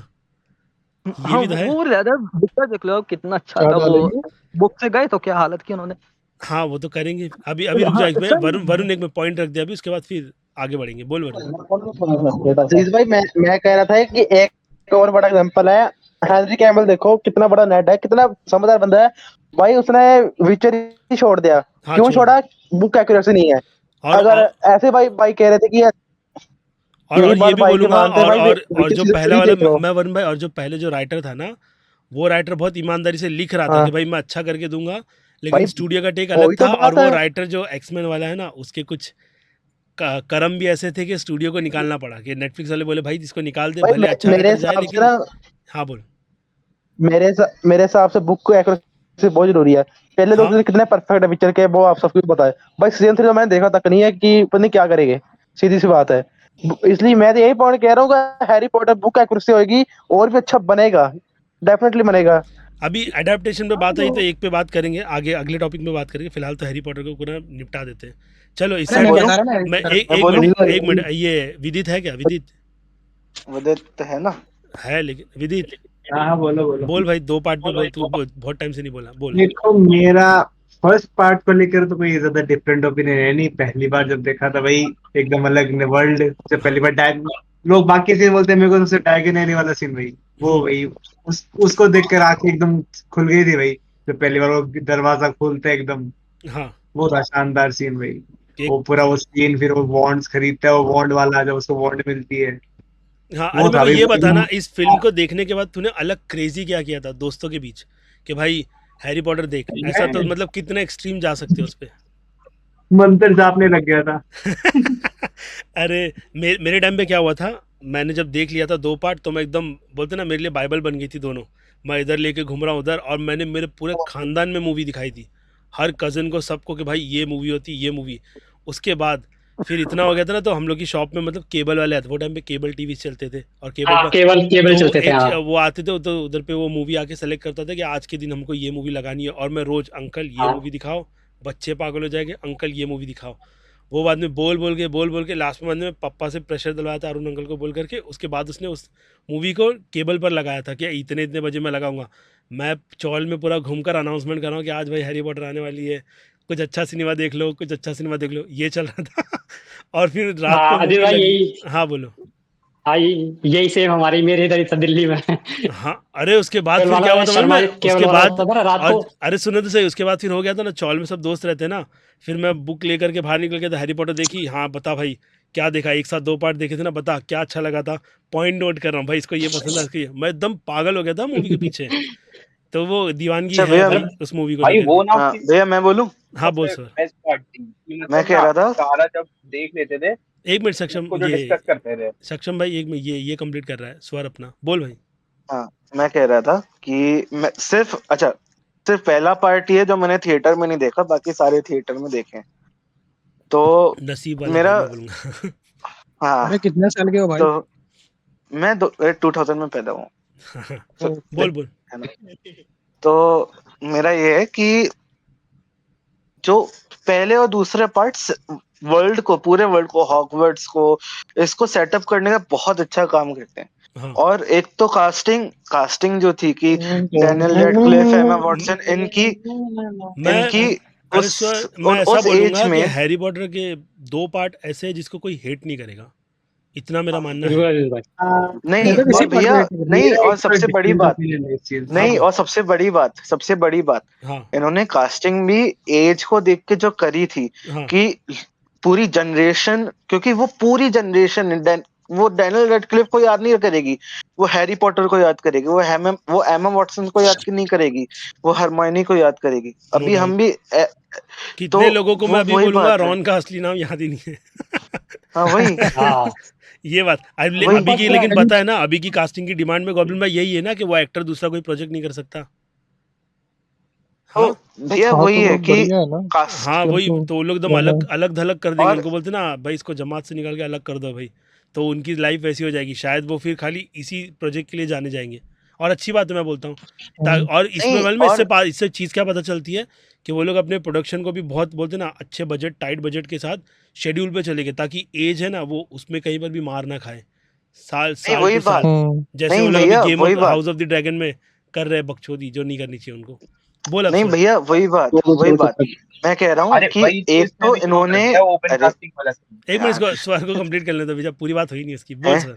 ये हाँ भी तो है। वो ज्यादा दिखता, देख लो कितना अच्छा क्या था वो, डालेंगे? बुक से गए तो क्या हालत की उन्होंने। हाँ, वो तो करेंगे। अभी अभी रुक हाँ जाओ, एक मिनट, सर, वरुण वरुण एक में पॉइंट रख दिया अभी, उसके बाद फिर आगे बढ़ेंगे। बोल वरुण। अजीज भाई, मैं कह रहा था कि एक और बड़ा एग्जांपल है। हेनरी कैविल देखो, कितना बड़ा नेट है, कितना समझदार बंदा है भाई। उसने विचर ही छोड़ दिया। हाँ, क्यों छोड़ दे। छोड़ा? बुक एक्यूरेसी नहीं है। और अगर और ऐसे भाई भाई कह रहे थे कि यही और ये बात भी भाई की बोलूंगा, मानते हैं भाई, और विचर जो सीजन पहला 3 वाला, देख लो। मैं वरुण भाई, और जो पहले जो राइटर था ना, वो राइटर बहुत ईमानदारी से लिख रहा था हाँ कि भाई मैं अच्छा करके दूंगा। लेकिन भाई, स्टूडियो का टेक अलग वही तो था, और बात वो है। राइटर जो एक्समैन वाला है ना, उसके कुछ कर्म भी ऐसे थे कि स्टूडियो को निकालना पड़ा, कि नेटफ्लिक्स वाले बोले भाई इसको निकाल दे, भाई भले अच्छा मेरे राइटर जाए हिसाब से लेकिन। ना, हाँ बोल। मेरे हिसाब से बुक को एक्यूरेसी बहुत जरूरी है। पहले लोग हाँ, कितने परफेक्ट है पिक्चर के, वो आप सबको पता है भाई। सीजन 3 तो मैंने देखा तक नहीं है कि पता नहीं क्या करेंगे, सीधी सी बात है। इसलिए मैं तो यही पॉइंट कह रहा हूँ कि हैरी पॉटर बुक एक्यूरेसी होगी और भी अच्छा बनेगा, डेफिनेटली बनेगा। अभी अडेप्टेशन पे हाँ बात आई तो तो एक पे बात करेंगे, आगे अगले टॉपिक में बात करेंगे। फिलहाल तो हैरी पॉटर को पूरा निपटा देते हैं। चलो इस अरे मैं साइड मैं पे। बोलूं? बता रहा ना मैं एक मैं एक बोलूं? मिनट, एक मिनट, ये विदित है क्या? विदित विदित है ना? है, लेकिन विदित हाँ हाँ, बोलो बोलो। बोल भाई, दो पार्ट में बोल, तू बहुत टाइम से नहीं बोला, बोल। देखो, मेरा फर्स्ट पार्ट को लेकर तो कोई ज्यादा डिफरेंट ओपिनियन है नहीं। पहली बार जब देखा था भाई, एकदम अलग वर्ल्ड। जब पहली बार लोग बाकी सीन बोलते हैं, मेरे को सबसे डायगन एली वाला सीन भाई, वो भाई उसको देखकर आंखें एकदम खुल गई थी भाई। जब पहली बार वो दरवाजा खोलते हैं एकदम, हाँ, वो था शानदार सीन भाई। एक वो पूरा वो सीन, फिर वो वॉन्ड्स खरीदता है, वो वॉन्ड वाला जब उसको वॉन्ड मिलती है, हाँ। अरे वो मेरे था को भाई ये बता एकदम। ना, इस फिल्म को देखने के बाद तूने अलग क्रेजी क्या किया था दोस्तों के बीच कि भाई हैरी पॉटर देख, ऐसा तो मैं मतलब कितना एक्सट्रीम जा सकते हो उस पे? मंत्र जापने लग गया था। अरे मेरे टाइम पे क्या हुआ था, मैंने जब देख लिया था 2 पार्ट तो मैं एकदम बोलते ना मेरे लिए बाइबल बन गई थी दोनों। मैं इधर लेके घूम रहा हूँ उधर, और मैंने मेरे पूरे खानदान में मूवी दिखाई थी, हर कज़न को सबको कि भाई ये मूवी होती ये मूवी। उसके बाद फिर इतना हो गया था ना, तो हम लोग की शॉप में मतलब केबल वाले आते, वो टाइम पे केबल टीवी चलते थे और केबल हाँ पर केबल तो चलते थे एक हाँ। वो आते थे, तो उधर पे वो मूवी आके सेलेक्ट करता था कि आज के दिन हमको ये मूवी लगानी है, और मैं रोज अंकल ये हाँ मूवी दिखाओ, बच्चे पागल हो जाएंगे, अंकल ये मूवी दिखाओ। वो बाद में बोल के लास्ट में बाद में पापा से प्रेशर दिलवाया था अरुण अंकल को बोल करके। उसके बाद उसने उस मूवी को केबल पर लगाया था कि इतने इतने बजे मैं लगाऊंगा। मैं चौल में पूरा घूमकर अनाउंसमेंट कर रहा हूँ कि आज भाई हैरी पॉटर आने वाली है, कुछ अच्छा सिनेमा देख लो, कुछ अच्छा सिनेमा देख लो, ये चल रहा था। और फिर रात को हाँ अजय मूवी भाई लगी। यही। हाँ बोलो। हाँ यही सेम हमारी मेरे इधर ही था दिल्ली में। हाँ अरे उसके बाद केबल फिर क्या हुआ वाला था मालूम शर्मा है केबल उसके वाला बाद। होता था ना रात और को। अरे सुनो तो सही, उसके बाद फिर हो गया था ना, चौल में सब दोस्त रहते ना, फिर मैं बुक लेकर के बाहर निकल गया था, हैरी पॉटर देखी, हाँ बता भाई क्या देखा, एक साथ 2 पार्ट देखे थे ना, बता क्या अच्छा लगा था, पॉइंट नोट कर रहा हूँ भाई, इसको ये पसंद है, इसको ये। मैं एकदम पागल हो गया था मूवी के पीछे। तो वो दीवानगी अच्छा है भैया, भाई उस मूवी को भाई लेकर वो के। ना हाँ उसकी भैया मैं बोलूं, हाँ बोल सबसे सर। बेस्ट पार्ट थी कि मैं मतलब कह ना रहा था। सारा जब देख लेते थे एक मिनट सक्षम, उसको जो ये डिस्कस करते थे। सक्षम भाई एक मिनट, ये कंप्लीट कर रहा है स्वर अपना, बोल भाई। हाँ मैं कह रहा था कि मैं सिर्फ पहला पार्ट ही है जो मैंने थिएटर में नहीं देखा, बाकी सारे थिएटर में देखे हैं। तो नसीब वाला भाई मेरा मैं बोलूँगा। हाँ अरे कितने साल के हो भाई? तो मैं 2000 में पैदा हुआ हूँ, बोल बोल। है ना। तो मेरा ये है कि जो पहले और दूसरे पार्ट्स पूरे वर्ल्ड को, हॉगवर्ट्स को, इसको सेटअप करने का बहुत अच्छा काम करते हैं। हाँ और एक तो कास्टिंग जो थी कि डैनियल रेडक्लिफ, एमा वॉटसन, इनकी मैं इनकी अरे उस सर मैं ऐसा उस एज बोलूँगा कि में। हैरी पॉटर के 2 पार्ट ऐसे हैं जिसको कोई हेट नहीं करेगा, इतना मेरा मानना है। बिल्कुल अजय भाई। नहीं मैं तो किसी और पार्ट भैया, में नहीं नहीं मेरा और एक थोड़ा सबसे बड़ी डिफरेंट बात, ओपिनियन है इस चीज में। हाँ नहीं बोल। और सबसे बड़ी बात, हाँ इन्होंने कास्टिंग भी एज को देख के जो करी थी हाँ कि पूरी जनरेशन, क्योंकि वो पूरी जनरेशन वो डैनियल रेडक्लिफ को याद नहीं करेगी, वो हैरी पॉटर को याद करेगी, वो एमा वॉटसन को याद नहीं करेगी, वो हरमाइनी को याद करेगी। नो अभी हम डाउट। भी तो कितने लोगों को मैं वो अभी वही बोलूँगा बात है। रॉन का असली नाम याद ही नहीं हाँ वही है। हाँ ये बात वही अभी की, लेकिन पता है ना अभी की कास्टिंग की डिमांड में गॉब्लिन भाई यही है ना कि वो एक्टर दूसरा कोई प्रोजेक्ट नहीं कर सकता। तो हाँ भैया हाँ वही तो है वो कि बढ़िया है ना, हाँ वही उनको तो, वो लोग एकदम क्या है। अलग अलग थलग कर देंगे, और उनको बोलते ना भाई इसको जमात से निकाल के अलग कर दो भाई, तो उनकी लाइफ वैसी हो जाएगी, शायद वो फिर खाली इसी प्रोजेक्ट के लिए जाने जाएंगे। और अच्छी बात है मैं बोलता हूँ। और इसमें नहीं मतलब में और इससे चीज़ क्या पता चलती है कि वो लोग अपने प्रोडक्शन को भी बहुत बोलते ना अच्छे बजट, टाइट बजट के साथ शेड्यूल पे चले गए, ताकि एज है ना वो उसमें कहीं पर भी मार ना खाए, साल नहीं साल वही टू बात, साल। जैसे वो नहीं लोग अभी भैया गेम वही ऑफ बात, हाउस ऑफ द ड्रैगन में कर रहे हैं बकचोदी, जो नहीं करनी चाहिए उनको। बोल अब नहीं स्वर। भैया वही बात मैं कह रहा हूँ अरे कि वही तो एक इसमें तो भी शो कर इन्होंने, दिया ओपन अरे कास्टिंग वाला सीन। एक मिनट यार इसको स्वर को कंप्लीट कर लेते भैया, पूरी बात हुई नहीं इसकी, बोल है, सर।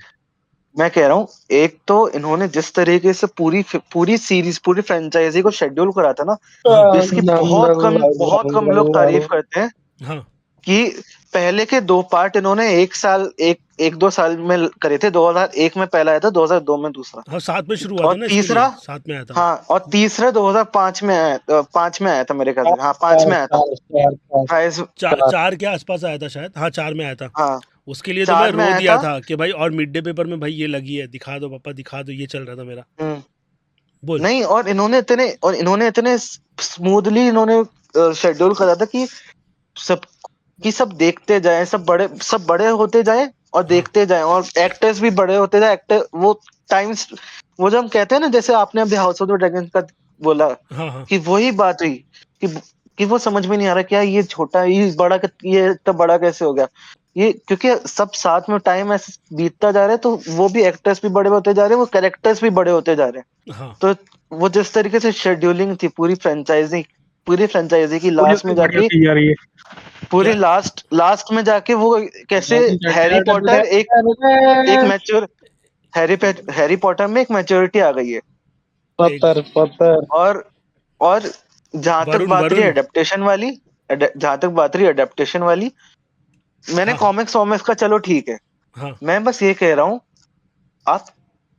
मैं कह रहा हूँ एक तो इन्होंने जिस तरीके से पूरी सीरीज, पूरी फ्रेंचाइजी को शेड्यूल करा था ना, हाँ इसकी बहुत कम लोग तारीफ करते हैं हाँ कि पहले के 2 पार्ट इन्होंने एक दो साल में करे थे। 2001 में पहला आया था, 2002 में दूसरा, हाँ, 7 में शुरू हुआ और था ना, इसके तीसरा, लिए 7 में आया था। हाँ और तीसरा 2005 में आया, 5 में आया था मेरे ख्याल से, हाँ 5 में आया था। प्राइस, 4 के आसपास आया था शायद, हाँ 4 में आया था। हाँ उसके लिए तो मैं 4 में रो आया दिया था। था कि भाई, और मिड डे पेपर में भाई ये लगी है, दिखा दो पापा दिखा दो, ये चल रहा था मेरा। हम्म, बोल। नहीं और इन्होंने इतने स्मूथली इन्होंने शेड्यूल करा था कि सब सब देखते जाएं, सब बड़े होते जाएं और हाँ देखते जाएं, और एक्टर्स भी बड़े होते जाएं, एक्टर वो टाइम्स, वो जो हम कहते हैं ना, जैसे आपने अभी हाउस ऑफ द ड्रैगन का बोला, हाँ हाँ कि वही बात हुई कि वो समझ में नहीं आ रहा क्या ये छोटा, ये इतना बड़ा कैसे हो गया, ये क्योंकि सब साथ में टाइम ऐसे बीतता जा रहा है, तो वो भी एक्टर्स भी बड़े होते जा रहे हैं, वो कैरेक्टर्स भी बड़े होते जा रहे हैं। हाँ तो वो जिस तरीके से शेड्यूलिंग थी पूरी फ्रेंचाइजी की, पूरी लास्ट में बढ़िया जाके, की जा रही है। पूरी क्या लास्ट में जाके वो कैसे हैरी पॉटर एक मैच्योर, हैरी पॉटर में एक मैच्योरिटी आ गई है। एक और जहां तक वरुण बात रही वरुण एडेप्टेशन वाली, मैंने हाँ कॉमिक्स का चलो ठीक है, हाँ मैं बस ये कह रहा हूँ, आप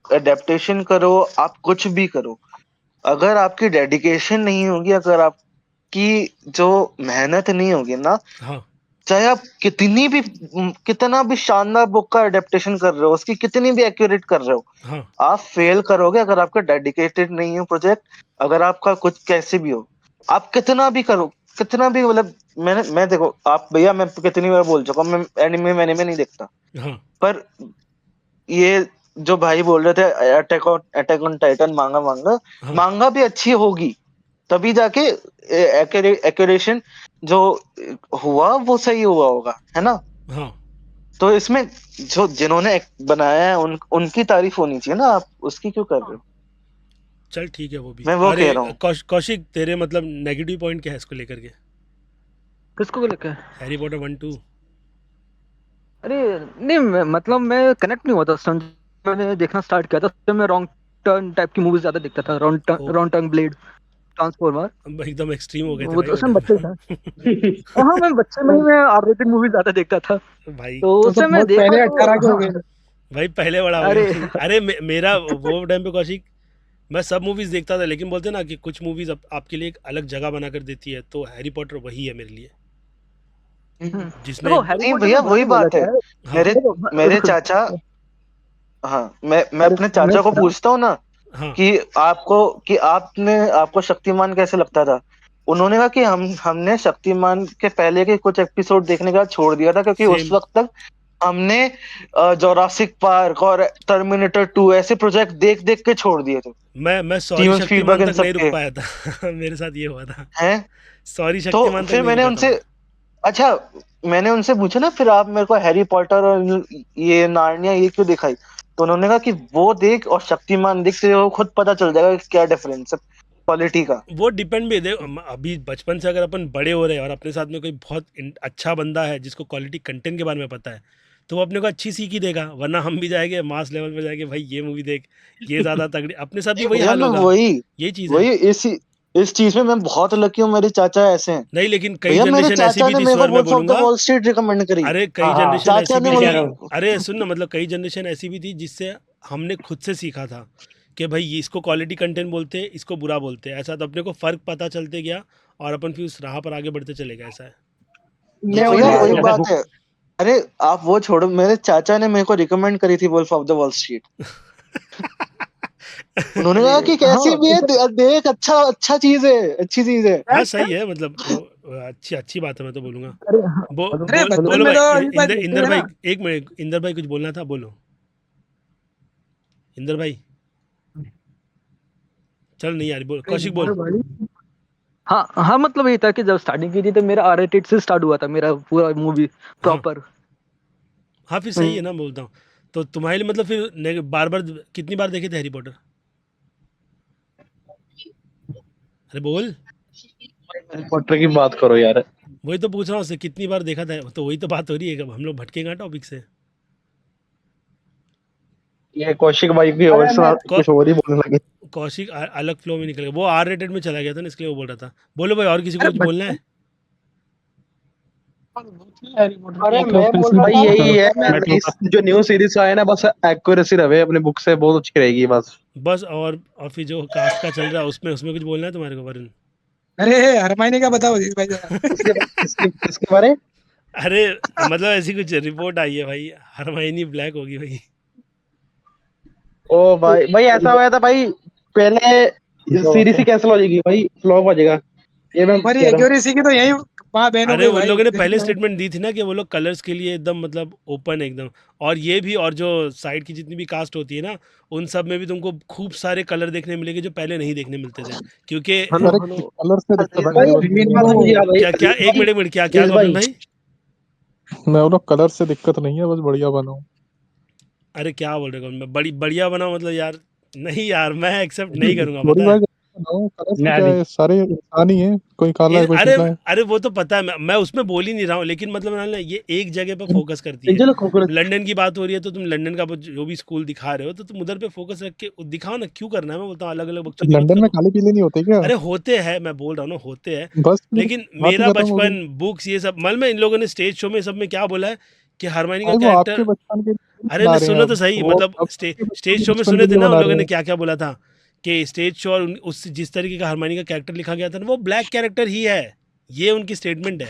एडेप्टेशन करो, आप कुछ भी करो, अगर आपकी डेडिकेशन नहीं होगी, अगर आपकी जो मेहनत नहीं होगी ना, हाँ चाहे आप कितना भी शानदार बुक का अडेप्टेशन कर रहे हो, उसकी कितनी भी एक्यूरेट कर रहे हो, हाँ आप फेल करोगे अगर आपका डेडिकेटेड नहीं हो प्रोजेक्ट। अगर आपका कुछ कैसे भी हो, आप कितना भी करो, कितना भी मतलब मैं देखो आप भैया, मैं कितनी बार बोल चुका हूं, मैं एनिमे नहीं देखता, हाँ पर ये जो भाई बोल रहे थे अटैक ऑन टाइटन मांगा हाँ मांगा भी अच्छी होगी, तभी जाके एक्यूरेशन जो हुआ वो सही हुआ होगा, है ना। हाँ तो इसमें जो जिन्होंने बनाया है उनकी तारीफ होनी चाहिए ना, आप उसकी क्यों कर रहे हो। चल ठीक है वो भी। मैं वो अरे कह रहा हूँ। कौशिक, तेरे मतलब नेगेटिव पॉइंट क्या है इसको लेकर के? किसको को लेकर? Harry Potter 1-2। अरे नहीं, मतलब मैं कनेक्ट नहीं हुआ था उस टाइम। मैंने देखना स्टार्ट किया था, तो मैं रॉन्ग टर्न टाइप की मूवीज ज्यादा देखता था। रॉन्ग ओ टर्न, ब्लेड, ट्रांसफॉर्मर, अब एकदम एक्सट्रीम हो गए थे वो भाई तो वो उस टाइम टाइम बच्चे ही था। पे। हाँ, मैं बच्चे में ही मैं आर रेटेड मूवी ज्यादा देखता था, भाई तो तो उस टाइम मैं बहुत देखा पहले तो 18 के हो हाँ। गए। भाई पहले बड़ा हो अरे गया। अरे मेरा वो टाइम पे कौशिक, मैं सब मूवीज देखता था, लेकिन बोलते ना कि कुछ मूवीज आपके लिए एक अलग जगह बना कर देती है, तो हैरी पॉटर वही है मेरे लिए, जिसमें देखो हैरी नहीं पॉटर भैया में बात वही ही बात अलग है। है। हाँ मेरे देखो मेरे रुको, चाचा, हाँ, मैं अरे अपने मैं चाचा को बता रहा हूँ। पूछता हूँ ना हाँ कि आपको शक्तिमान कैसे लगता था। उन्होंने कहा कि हमने शक्तिमान के पहले के कुछ एपिसोड देखने के बाद छोड़ दिया था, क्योंकि उस सेम। वक्त तक हमने जोरासिक पार्क और टर्मिनेटर 2 ऐसे प्रोजेक्ट देख देख के छोड़ दिए थे, मैं सॉरी स्टीवन स्पीलबर्ग शक्तिमान इन तक नहीं सब रुक के पाया था। मेरे साथ ये हुआ था। हैं। सॉरी तो शक्तिमान तक फिर नहीं मैंने रुका था उनसे, मैं। अच्छा, मैंने उनसे पूछा ना फिर आप मेरे को हैरी पॉटर और ये नार्निया ये क्यों दिखाई, तो उन्होंने कहा कि वो देख और शक्तिमान देख, से वो खुद पता चल जाएगा कि क्या डिफरेंस है क्वालिटी का। वो डिपेंड भी है। देख अभी बचपन से अगर अपन बड़े हो रहे हैं और अपने साथ में कोई बहुत अच्छा बंदा है जिसको क्वालिटी कंटेंट के बारे में पता है, तो वो अपने को अच्छी सीख ही देगा। वरना हम भी जाएंगे मास लेवल पे जाएंगे, भाई ये मूवी देख, ये ज़्यादा तगड़ी, अपने साथ भी नहीं वही भैया, हाल मैं होगा। वही यही चीज़ है। वही इस चीज में मैं बहुत लकी हूँ, मेरे चाचा ऐसे हैं। नहीं लेकिन कई भैया मेरे जनरेशन ऐसी चाचा भी ने थी, मेरे को स्वर मैं वुल्फ ऑफ द बोलूंगा। वॉल स्ट्रीट रिकमेंड करी। अरे हाँ कई हाँ, जनरेशन चाचा ऐसी भी ने मैं थी। कह रहा हूँ। अरे सुन ना, मतलब कई जनरेशन ऐसी भी थी जिससे हमने खुद से सीखा था कि भाई ये इसको क्वालिटी कंटेंट बोलते हैं, इसको बुरा बोलते हैं। ऐसा तो अपने को फ़र्क पता चलते गया और अपन फिर उस राह पर आगे बढ़ते चले गए। ऐसा है। तो मैं भैया वही वही जैसे बात बुक है। अरे आप वो छोड़ो, मेरे चाचा ने मेरे को रिकमेंड करी थी wolf of the wall street. उन्होंने अरे कहा कि कैसी हाँ, भी है, देख, अच्छा चीज है, अच्छी चीज है। हाँ सही है, मतलब वो अच्छी अच्छी बात है, मैं तो बोलूँगा। अरे हाँ, अरे बचपन बोलो में भाई। तो अभी बात इंदर देखते इंदर थे ना। भाई, एक मिनट, इंदर भाई कुछ बोलना था, बोलो इंदर भाई। चल नहीं यार, बोल अरे कौशिक यार बोल। भाई, हाँ हाँ, मतलब ये था कि जब स्टार्टिंग की थी तो मेरा आर रेटेड से स्टार्ट हुआ था मेरा पूरा मूवी हाँ प्रॉपर। हाँ, फिर सही है ना, बोलता हूँ। तो तुम्हारे लिए मतलब फिर बार बार कितनी बार देखे थे हैरी पॉटर? अरे बोल। हैरी पॉटर की बात करो यार। वही तो पूछ रहा हूँ उससे, कितनी बार देखा था, तो वही तो बात हो रही है कि हम लोग भटकेंगे टॉपिक से। ये कौशिक भाई की और अरे मैं सुना, कुछ और ही बोलने लगे। कौशिक अलग फ्लो में निकल गया, वो आर रेटेड में चला गया था ना, इसलिए वो बोल रहा था। बोलो भाई, और किसी को अरे कुछ बोलना है? हैरी पॉटर अरे की मैं बोल फिल्म रहा था, यही है मैं तो जो न्यू सीरीज आए ना, बस एक्यूरेसी रहे अपने बुक से, बहुत अच्छी रहेगी बस। बस। और फिर जो कास्ट का चल रहा है उसमें उसमें कुछ बोलना है तुम्हारे को, वरुण? अरे हरमाइनी का बताओ जी भाई जरा। इसके इसके इसके बारे। अरे मतलब ऐसी कुछ रिपोर्ट आई है भाई, हरमाइनी ब्लैक होगी भाई। ओ भाई भाई ऐसा हुआ था भाई, पहले सीरीज ही कैंसिल हो जाएगी भाई, फ्लॉप हो जाएगा, ये मैं हमारी कह रहा हूँ। एक्यूरेसी की तो यही माँ बहन हो अरे गई उन भाई, लोगों ने पहले देखना। स्टेटमेंट दी थी ना कि वो लोग कलर्स के लिए एकदम मतलब ओपन है एकदम। और ये भी, और जो साइड की जितनी भी कास्ट होती है ना, उन सब में भी तुमको खूब सारे कलर देखने मिलेंगे जो पहले नहीं देखने मिलते थे, क्योंकि हेलो अरे हेलो। कलर से दिक्कत अजीज नहीं भाई, है, बस एक ये बात है से मुझे याद आई, क्या क्या, अजीज एक भाई, मिनट एक मिनट, क्या क्या अजीज गौतम भाई, भाई? मैं बोला कलर से दिक्कत नहीं है, बस बढ़िया बनाओ। अरे क्या बोल रहे हो, मैं बढ़िया बनाऊं मतलब यार? नहीं यार, मैं एक्सेप्ट नहीं करूंगा, थोड़ी पता है। भाई बनाओ, कलर से मैं क्या भी है, सारे इंसान ही है, कोई काला है कोई अरे पीला है। अरे वो तो पता है, मैं उसमें बोल ही नहीं रहा हूँ, लेकिन मतलब ना ये एक जगह पे फोकस करती है। एंजल खोखले। लंदन की बात हो रही है तो तुम लंदन का जो भी स्कूल दिखा रहे हो, तो तुम उधर पे फोकस रख के दिखाओ ना, क्यों करना है? मैं बोलता हूँ अलग अलग बकचोदी मत लंदन में करो। काले पीले नहीं होते क्या? अरे होते हैं, मैं बोल रहा हूँ ना, होते हैं। बस फिर लेकिन बात ही मेरा खत्म हो गई। बचपन, बुक्स, ये सब मतलब में इन लोगों ने स्टेज शो में सब में क्या बोला है कि हरमाइनी का भाई वो आपके कैरेक्टर। बचपन के लिए अरे बना न रहे हैं, सुनो तो अब सही, वो मतलब अब आपके स्टेज शो में बचपन सुने के थे लिए ना उन बना लोगों रहे ने हैं। क्या क्या बोला था, कि स्टेज शो और उस जिस तरीके का हरमाइनी का कैरेक्टर लिखा गया था ना, वो ब्लैक कैरेक्टर ही है। ये उनकी स्टेटमेंट है।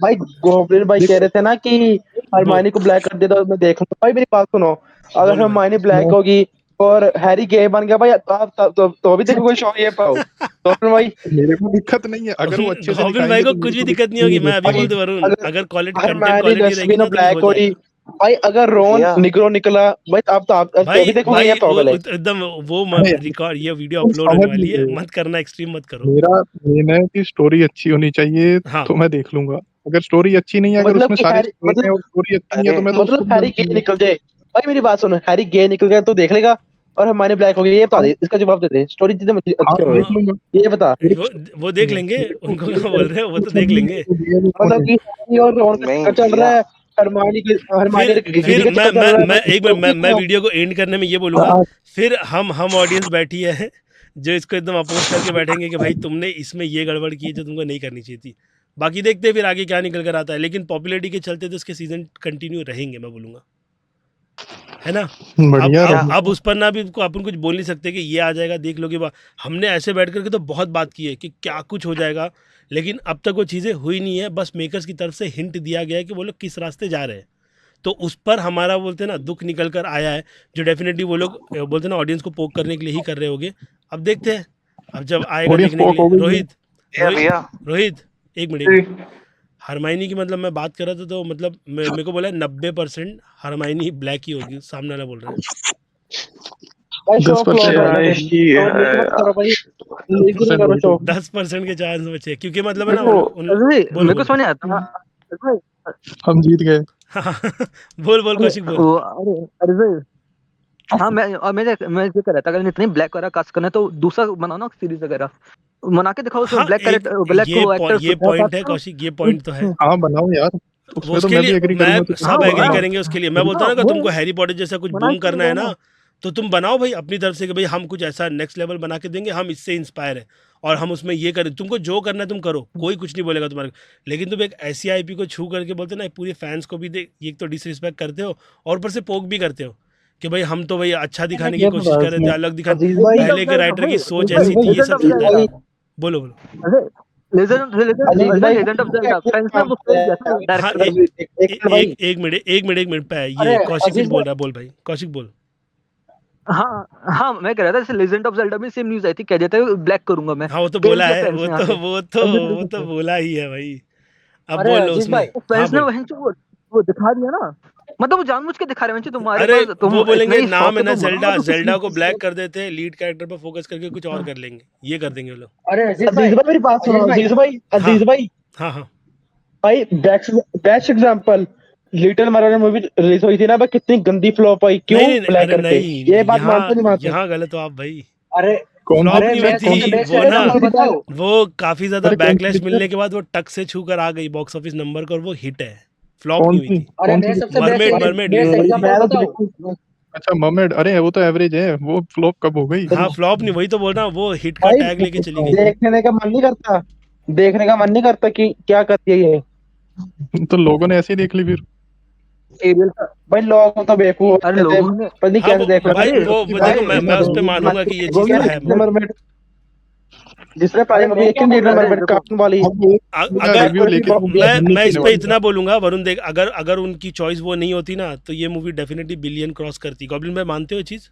भाई गोब्लिन भाई कह रहे थे ना कि बोल हरमाइनी को ब्लैक कर दे तो मैं देख लूंगा। भाई मेरी बात सुनो, अगर बोलो भाई हरमाइनी ब्लैक होगी और हैरी गे बन गया भाई, आप तो भी देखो कोई शौक ये पाओ तो फिर भाई मेरे को दिक्कत नहीं है अगर वो अच्छे से गॉब्लिन भाई दिखाएंगे को तो कुछ मेरे भी को दिक्कत नहीं होगी। मैं अभी भाई बोल दूं वरुण, अगर अगर क्वालिटी कंटेंट हरमायनी क्वालिटी रहेगी डस्टबिन ना तो ब्लैक हो हो रही जाएगा। भाई, अगर रोन भैया निग्रो निकला भाई, आप तो तो भाई भी देखोगे भाई ये पाओ वो पहले। एकदम वो अरे रिकॉर्ड, ये वीडियो तुम अपलोड होने समझ वाली नहीं है, रहे हो। मत करना, एक्सट्रीम मत करो। मेरा मेन है कि स्टोरी अच्छी होनी चाहिए हाँ तो मैं देख लूंगा। अगर स्टोरी अच्छी नहीं है, अगर मतलब उसमें कि सारे हैरी स्पॉइलर मतलब हैं और स्टोरी अच्छी नहीं है अरे तो मैं तो उसको मतलब भी हैरी गे देखूंगा। निकल जाए भाई, मेरी बात सुनो, हैरी गे निकल गया तो देख लेगा, और हमारे ब्लैक हो गई ये बता हाँ दे, इसका जवाब दे दे, स्टोरी जितनी हाँ अच्छी हो देख गई लूंगा। ये बता। मेरे वो देख लेंगे, मेरे को उनको मेरे क्या बोल रहे हो, वो तो देख को लेंगे। मतलब कि हैरी और रोन का नहीं चक्कर चल रहा भैया, है, हरमायनी गिरी फिर का चक्कर चल रहा है मैं भाई, एक मिनट, तो मैं वीडियो को एंड करने में ये बोलूंगा, फिर हम ऑडियंस बैठी है जो इसको एकदम अपोज करके बैठेंगे कि भाई तुमने इसमें ये गड़बड़ की है जो तुमको नहीं करनी चाहिए थी। बाकी देखते हैं फिर आगे क्या निकल कर आता है, लेकिन पॉपुलैरिटी के चलते तो इसके सीजन कंटिन्यू रहेंगे, मैं बोलूँगा, है ना। बढ़िया भैया अब उस पर ना भी अपन कुछ बोल नहीं सकते कि ये आ जाएगा देख लोगे। हमने ऐसे बैठ करके तो बहुत बात की है कि क्या कुछ हो जाएगा, लेकिन अब तक वो चीज़ें हुई नहीं है। बस मेकर्स की तरफ से हिंट दिया गया है कि वो लोग किस रास्ते जा रहे हैं, तो उस पर हमारा बोलते हैं ना दुख निकल कर आया है, जो डेफिनेटली वो लोग बोलते हैं ना ऑडियंस को पोक करने के लिए ही कर रहे होंगे। अब देखते हैं, अब जब आएगा ऑडियंस देखने के पोक हो लिए। गई है। रोहित भैया रोहित भैया रोहित एक मिनट। हरमाइनी की मतलब मैं बात कर रहा था तो मतलब मेरे को बोला 90% हरमाइनी ब्लैक ही होगी, सामने वाला बोल रहा भाई शो 10% फ्लॉप है क्या ना, ही तो है लीक मत यार। करो भाई, लीक नहीं 10% करो शो। है। 10% के चांस बचे, क्योंकि मतलब है ना देखो अरे बोलो मेरे को बोलो। समझ नहीं आता अरे हम जीत गए। बोल बोल कौशिक बोल। अरे अरे भाई, हाँ मैं ये कह रहा था, अगर इतनी ब्लैक वगैरह कास्ट करना है तो दूसरा बनाओ ना सीरीज वगैरह, बना के दिखाओ उसमें हाँ ब्लैक एक कैरेक्टर, ब्लैक को एक्टर्स ये पॉइंट है कौशिक, ये पॉइंट तो है। हाँ बनाओ यार, वो उसमें तो उसके मैं भी लिए एग्री मैं करूंगा कि सब एग्री हाँ करेंगे उसके लिए। मैं बोलता हाँ हूँ ना कि वो तुमको हैरी पॉटर जैसा कुछ बना बूम के करना है दिखाओ ना, ना। तो तुम बनाओ भाई अपनी तरफ से कि भाई हम कुछ ऐसा नेक्स्ट लेवल बना के देंगे, हम इससे इंस्पायर है और हम उसमें ये करें। तुमको जो करना है तुम करो, कोई कुछ नहीं बोलेगा तुम्हारे। लेकिन तुम एक ऐसी आईपी को छू करके बोलते ना पूरे फैंस को भी एक तो डिसरिस्पेक्ट करते हो और ऊपर से पोक भी करते हो कि भाई हम तो भाई अच्छा दिखाने की ये तो कोशिश कर रहे थे, इसमें अलग दिखा। अजीज भाई, पहले के राइटर की सोच ऐसी थी, ये लेजेंड सब ऑफ अजीज चलता जेल्डा, भाई, था। बोलो बोलो। अरे अजीज भाई legend of Zelda actor fans ने काम वो कर फेल रहा किया था है, हाँ डायरेक्टर को। अजीज एक भाई, एक मिनट पे अरे ये कौशिक कुछ अजीज बोल भाई, रहा है, बोल भाई कौशिक बोल। हाँ हाँ, मैं कह रहा था जैसे लेजेंड ऑफ जेल्डा में सेम न्यूज आई थी, कह देते ब्लैक करूंगा मैं, हाँ वो तो फेल बोला किया है, फैंस ने यहाँ से। वो तो बोला ही है भाई। अब अरे बोल लो अजीज उसमें। भाई, हाँ फैंस ने बोल। वहीं से वो दिखा दिया ना, मतलब वो जानबूझ के दिखा रहे हैं तुम्हारे अरे पास, वो तुम इतने बोलेंगे ही नाम शौक है है ना तुम बनाओ जेल्डा, तो कुछ जेल्डा को ब्लैक नहीं। कर देते, लीड कैरेक्टर पर फोकस करके कुछ और कर लेंगे, ये कर देंगे वो लोग। अरे अजीज भाई मेरी बात सुनो, अजीज भाई, हाँ अजीज भाई, हाँ हाँ। भाई best best example, little mermaid movie release हुई थी ना भाई, कितनी गंदी फ्लॉप आई, क्यों? ब्लैक अरे करके, नहीं, ये बात मानते नहीं मानते? यहाँ गलत हो आप भाई। अरे कौन सी फ्लॉप अरे नहीं हुई मैं कौन सबसे थी सी बेस्ट वो ना, एग्जांपल बताओ। वो काफी ज्यादा अरे कौन सी बैकलैश पिक्चर? मिलने के बाद वो टक से छू कर आ गई बॉक्स ऑफिस नंबर को और वो हिट है, फ्लॉप कौन नहीं हुई सी थी। अरे कौन मैं सी सबसे mermaid best mermaid best mermaid. Example बताओ अच्छा मर्मेड, अरे वो तो एवरेज है, वो फ्लॉप कब हो गई? हाँ फ्लॉप नहीं, वही तो बोल रहा हूँ, वो हिट का भाई, टैग लेके चली गई। देखने का मन नहीं करता, देखने का मन नहीं करता कि क्या करती है ये तो लोगों ने ऐसे ही देख ली फिर। सीरियल। भाई लोग तो बेवकूफ अरे होते थे, लोगों ने पता नहीं हाँ कैसे वो देख भाई लेते थे वो भाई। देखो मैं उस पर मानूंगा कि ये चीज़ तो है। जिसने पहले मूवी देखी लिटिल मरमेड देखो कार्टून वाली, अब एक का अगर रिव्यू लेके तुम नहीं मैं इस पीने पे वाली इतना बोलूंगा वरुण, देख अगर अगर उनकी चॉइस वो नहीं होती ना तो ये मूवी डेफिनेटली बिलियन क्रॉस करती। गॉब्लिन भाई मानते हो ये चीज?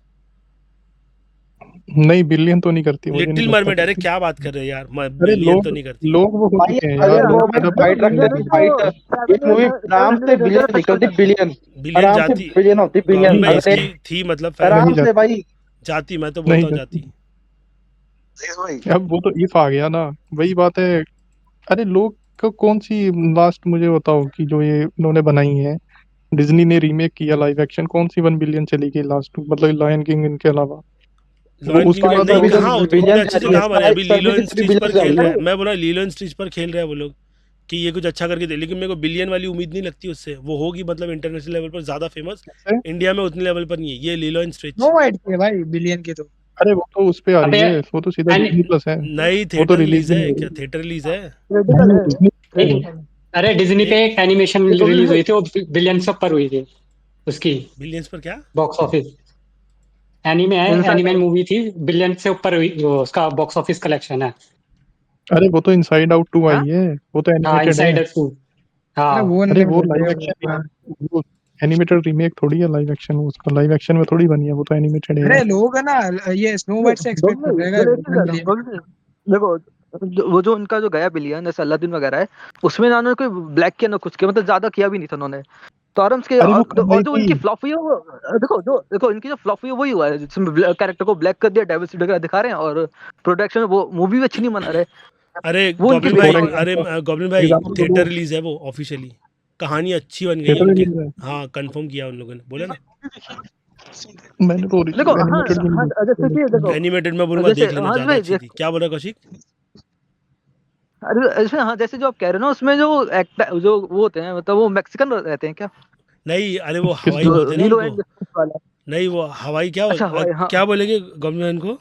नहीं, बिलियन तो नहीं करती, मुझे नहीं लिटिल लगता मरमेड, अरे करती। क्या बात कर रहे हैं यार, अरे बिलियन तो नहीं करती। लोग वो हो भाई चुके हैं अगर यार, वो लोग भाई ज्यादा फाइट रखते थे, फाइट, ये मूवी आराम से बिलियन निकलती, बिलियन, बिलियन आराम से जाती। बिलियन होती, बिलियन गॉब्लिन भाई अगर इसकी थी मतलब फैन नहीं आराम से जाती, भाई। जाती, मैं तो नहीं बोलता हूँ जाती। जाती। अब वो तो इफ आ गया ना, वही बात है। अरे लोग को कौन सी लास्ट मुझे बताओ कि जो ये इन्होंने बनाई है, डिज्नी ने रीमेक किया लाइव एक्शन, कौन सी 1 बिलियन चली गई लास्ट, मतलब लायन किंग इनके अलावा? वो लॉयन उसके किंग बाद नहीं, अभी तक कहाँ उतने बिलियन जा अच्छे से रही है, कहाँ बने, अभी लीलो एंड 73 स्टिच पर बिलियन जा खेल रही रहे है। हैं। मैं बोला लीलो एंड स्टिच पर खेल रहे हैं वो लोग कि ये कुछ अच्छा करके दे, लेकिन मेरे को बिलियन वाली उम्मीद नहीं लगती उससे। वो होगी मतलब इंटरनेशनल लेवल पर ज्यादा फेमस, इंडिया में उतने लेवल पर नहीं है ये लीलो एंड स्टिच। नो वाइट के भाई बिलियन के तो। अरे वो तो उस पे आ रही अबे है, वो तो सीधा एनी डिज्नी प्लस है, नई वो तो थिएटर रिलीज रिलीज भी नहीं है हो क्या? रही। थिएटर रिलीज है। नहीं, डिज्नी नहीं। अरे डिज्नी पे एक एक एनिमेशन रिलीज हुई थी, वो बिलियन से ऊपर हुई थी उसकी बिलियंस पर क्या? Box office. एनीमे है, एनिमे मूवी थी, बिलियन से ऊपर हुई, वो उसका बॉक्स ऑफिस कलेक्शन है। अरे वो तो इनसाइड आउट 2 हाँ आई है, वो तो हाँ, एनिमेटेड है। इनसाइडर 2। अरे हाँ वो अरे नहीं वो बोल लाइव रहे एक्शन हो। वो एनिमेटेड रीमेक थोड़ी है लाइव एक्शन, उसका लाइव एक्शन में थोड़ी बनी है, वो तो एनिमेटेड है अरे यार। लोग है ना ये स्नो वाइट से एक्सपेक्ट कर रहे हैं देखो वो जो उनका जो गया बिलियन जैसे अलादीन वगैरह है, उसमें ना उन्होंने कोई ब्लैक किया ना कुछ किया, मतलब ज्यादा किया भी नहीं था उन्होंने। तो आराम से अरे वो कर और रही जो थी। इनकी फ्लॉप हुई है वो देखो इनकी जो फ्लॉप हुई है वही हुआ है, जिसमें कैरेक्टर को ब्लैक कर दिया, डाइवर्सिटी वगैरह दिखा रहे हैं और प्रोडक्शन वो मूवी भी अच्छी नहीं बना रहे। अरे वो इनकी गॉब्लिन भाई, बेसिक अरे गॉब्लिन भाई थिएटर रिलीज है वो ऑफिशियली, कहानी अच्छी बन गई है थिएटर उनकी। रिलीज है। हाँ कंफर्म किया उन लोगों ने, बोला ना मैंने तो देखो हाँ एनिमेटेड भी हाँ नहीं जैसे कि देखो एनिमेटेड में बोलूंगा जैसे देख लेना, हाँ ज्यादा भाई अच्छी थी। क्या बोला कौशिक? अरे इसमें हाँ जैसे जो आप कह रहे हो ना, उसमें जो एक्टर जो वो होते हैं, मतलब वो मैक्सिकन रहते हैं क्या? नहीं, अरे वो किस हवाई जो बोलते हैं ना लीलो उनको। एंड वाला। नहीं वो हवाई क्या अच्छा हवाई, हाँ क्या बोलेंगे गॉब्लिन को?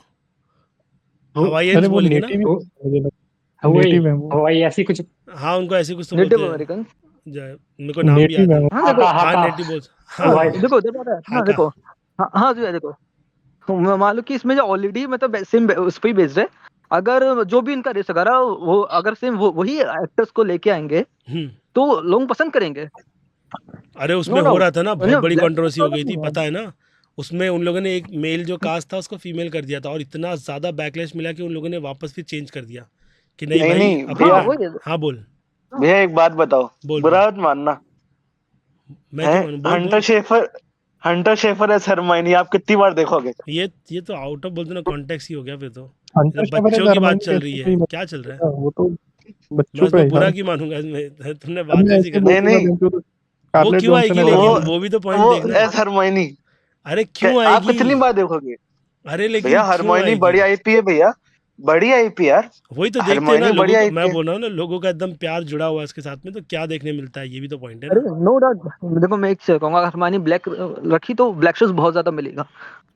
वो हवाइयंस अरे वो बोलेंगे ना? नेटिव वो ही वही नेटिव है वो, वही ऐसी कुछ हाँ उनको ऐसे कुछ तो बोलते नेटिव हैं। अमेरिकन। मेरे को नाम भी नेटिव याद है है। वो। हाँ देखो हाँ हाका नेटिव बोल, हाँ वही हाँ देखो देखो हाँ हाका। देखो हाँ हाँ जो है देखो, तो मान लो कि इसमें जो ऑलरेडी मतलब सेम उस पर ही बेस्ड है, अगर जो भी इनका रेस वगैरह वो अगर सेम वही एक्टर्स को लेके आएंगे तो लोग पसंद करेंगे, अरे उसमें नो हो डाउट। रहा था ना, बहुत बड़ी ब्लैक कंट्रोवर्सी हो गई थी, पता है ना? उसमें उन लोगों ने एक मेल जो कास्ट था उसको फीमेल कर दिया था, और इतना ज़्यादा बैकलैश मिला कि उन लोगों ने वापस फिर चेंज कर दिया कि नहीं नहीं भाई नहीं अपनी भैया, हाँ वही है। हाँ बोल भैया एक बात बताओ, बोल बोल। बुरा मत मानना मैं है। क्यों मानूं? बोल बोल। हंटर शेफर एज हरमाइनी आप कितनी बार देखोगे? ये तो आउट ऑफ बोलते ना कॉन्टेक्स्ट ही हो गया फिर तो। हंटर ये शेफर बच्चों एज की बात हरमाइनी चल रही कैसे है, कोई क्या चल रहा है? वो तो मैं बच्चों का उसमें है बुरा यार। क्यों मानूंगा इसमें? तुमने अब बात मैं ऐसी ऐसे कर दी। नहीं बोलूंगा नहीं, क्योंकि वो स्कारलेट क्यों जॉनसन आएगी है वो लेकिन, वो भी तो पॉइंट वो देखना। एज हरमाइनी अरे क्यों आप आएगी? कितनी बार देखोगे? अरे भैया लेकिन क्यों हरमाइनी आएगी? बड़ी आईपी है भैया, बड़ी आईपी यार। वही तो देखते हैं ना हरमाइनी लोगों बड़ी का, आईपी मैं है। बोल रहा हूँ ना, लोगों का एकदम प्यार जुड़ा हुआ है इसके साथ में, तो क्या देखने मिलता है, ये भी तो पॉइंट है अरे ना। No doubt. देखो मैं एक चीज कहूंगा, अगर हमारी ब्लैक रखी तो ब्लैक शूज बहुत ज्यादा मिलेगा,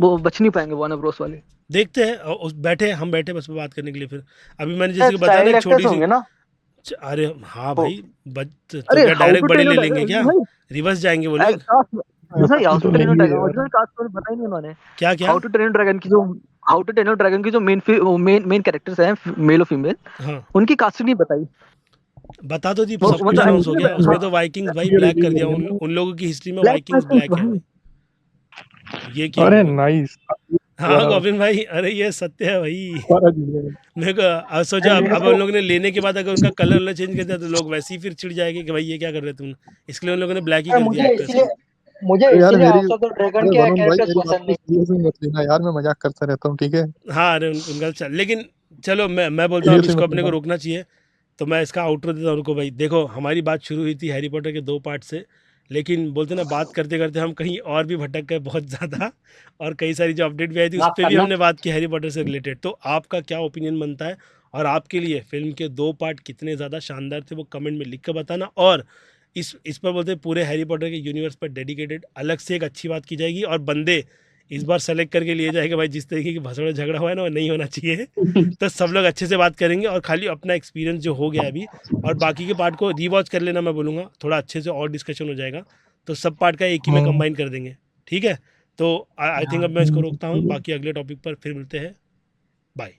वो बच नहीं पाएंगे वार्नर ब्रोस वाले। देखते हैं हम बैठे बस बात करने के लिए फिर। अभी मैंने जैसे कि बताया ना चाइल्ड एक एक्टर्स छोटी सी होंगे ना अरे हाँ वो। भाई, तो अरे क्या हाउ डायरेक्ट टू बड़े ट्रेन ले योर लेंगे क्या? भाई, रिवर्स जाएंगे वो लोग? कास्ट भाई, हाउ ये टू तो ट्रेन योर लेंगे ड्रैगन यार। ओरिजिनल कास्ट तो बताया नहीं उन्होंने। क्या क्या? How to train your dragon की जो how to train your dragon की जो मेन कैरेक्टर्स हैं, मेल और फीमेल, हाँ उनकी कास्ट नहीं बताई। बता दो दी, वो सब कुछ मतलब अनाउंस हो एक्चुअली गया उसमें तो। हाँ वाइकिंग्स भाई ये ब्लैक रिलीज कर दिया, होंगे उन ना। उन लोगों की हिस्ट्री में ब्लैक वाइकिंग्स ब्लैक है भाई। भाई। ये अरे वो नाइस। हाँ गोविंद भाई, अरे ये सत्य है भाई। मेरे को अब सोचा, अब उन लोगों ने लेने के बाद अगर उनका कलर वलर चेंज कर दिया तो लोग वैसे ही फिर चिढ़ जाएंगे कि भाई ये क्या कर रहे तुम। इसके लिए उन लोगों ने ब्लैक ही कर दिया एक्टर्स को। मुझे अरे यार इसीलिए मेरी, हाउस ऑफ द ड्रैगन अरे के वरुण भाई कैरेक्टर्स मेरी बात पसंद को नहीं। सीरियस मत लेना यार, मैं मजाक करता रहता हूँ ठीक है। हाँ अरे उनका लेकिन चलो मैं बोलता हूँ अब सीरियसली इसको मत अपने को लेना। रोकना चाहिए। तो मैं इसका आउटरो देता हूँ उनको। भाई देखो हमारी बात शुरू हुई थी हैरी पॉटर के 2 पार्ट से, लेकिन बोलते ना बात करते करते हम कहीं और भी भटक गए बहुत ज़्यादा। और कई सारी जो अपडेट भी आई थी उस माफ पर भी करना। हमने बात की हैरी पॉटर से रिलेटेड। तो आपका क्या ओपिनियन बनता है, और आपके लिए फिल्म के 2 पार्ट कितने ज़्यादा शानदार थे, वो कमेंट में लिख कर बताना। और इस पर बोलते पूरे हैरी पॉटर के यूनिवर्स पर डेडिकेटेड अलग से एक अच्छी बात की जाएगी, और बंदे इस बार सेलेक्ट करके लिए जाएगा भाई, जिस तरीके की भसड़ झगड़ा हुआ है ना वो नहीं होना चाहिए। तो सब लोग अच्छे से बात करेंगे, और खाली अपना एक्सपीरियंस जो हो गया है अभी, और बाकी के पार्ट को रीवॉच कर लेना, मैं बोलूँगा थोड़ा अच्छे से और डिस्कशन हो जाएगा। तो सब पार्ट का एक ही में कंबाइन कर देंगे, ठीक है? तो आई थिंक अब मैं इसको रोकता हूँ, बाकी अगले टॉपिक पर फिर मिलते हैं। बाय।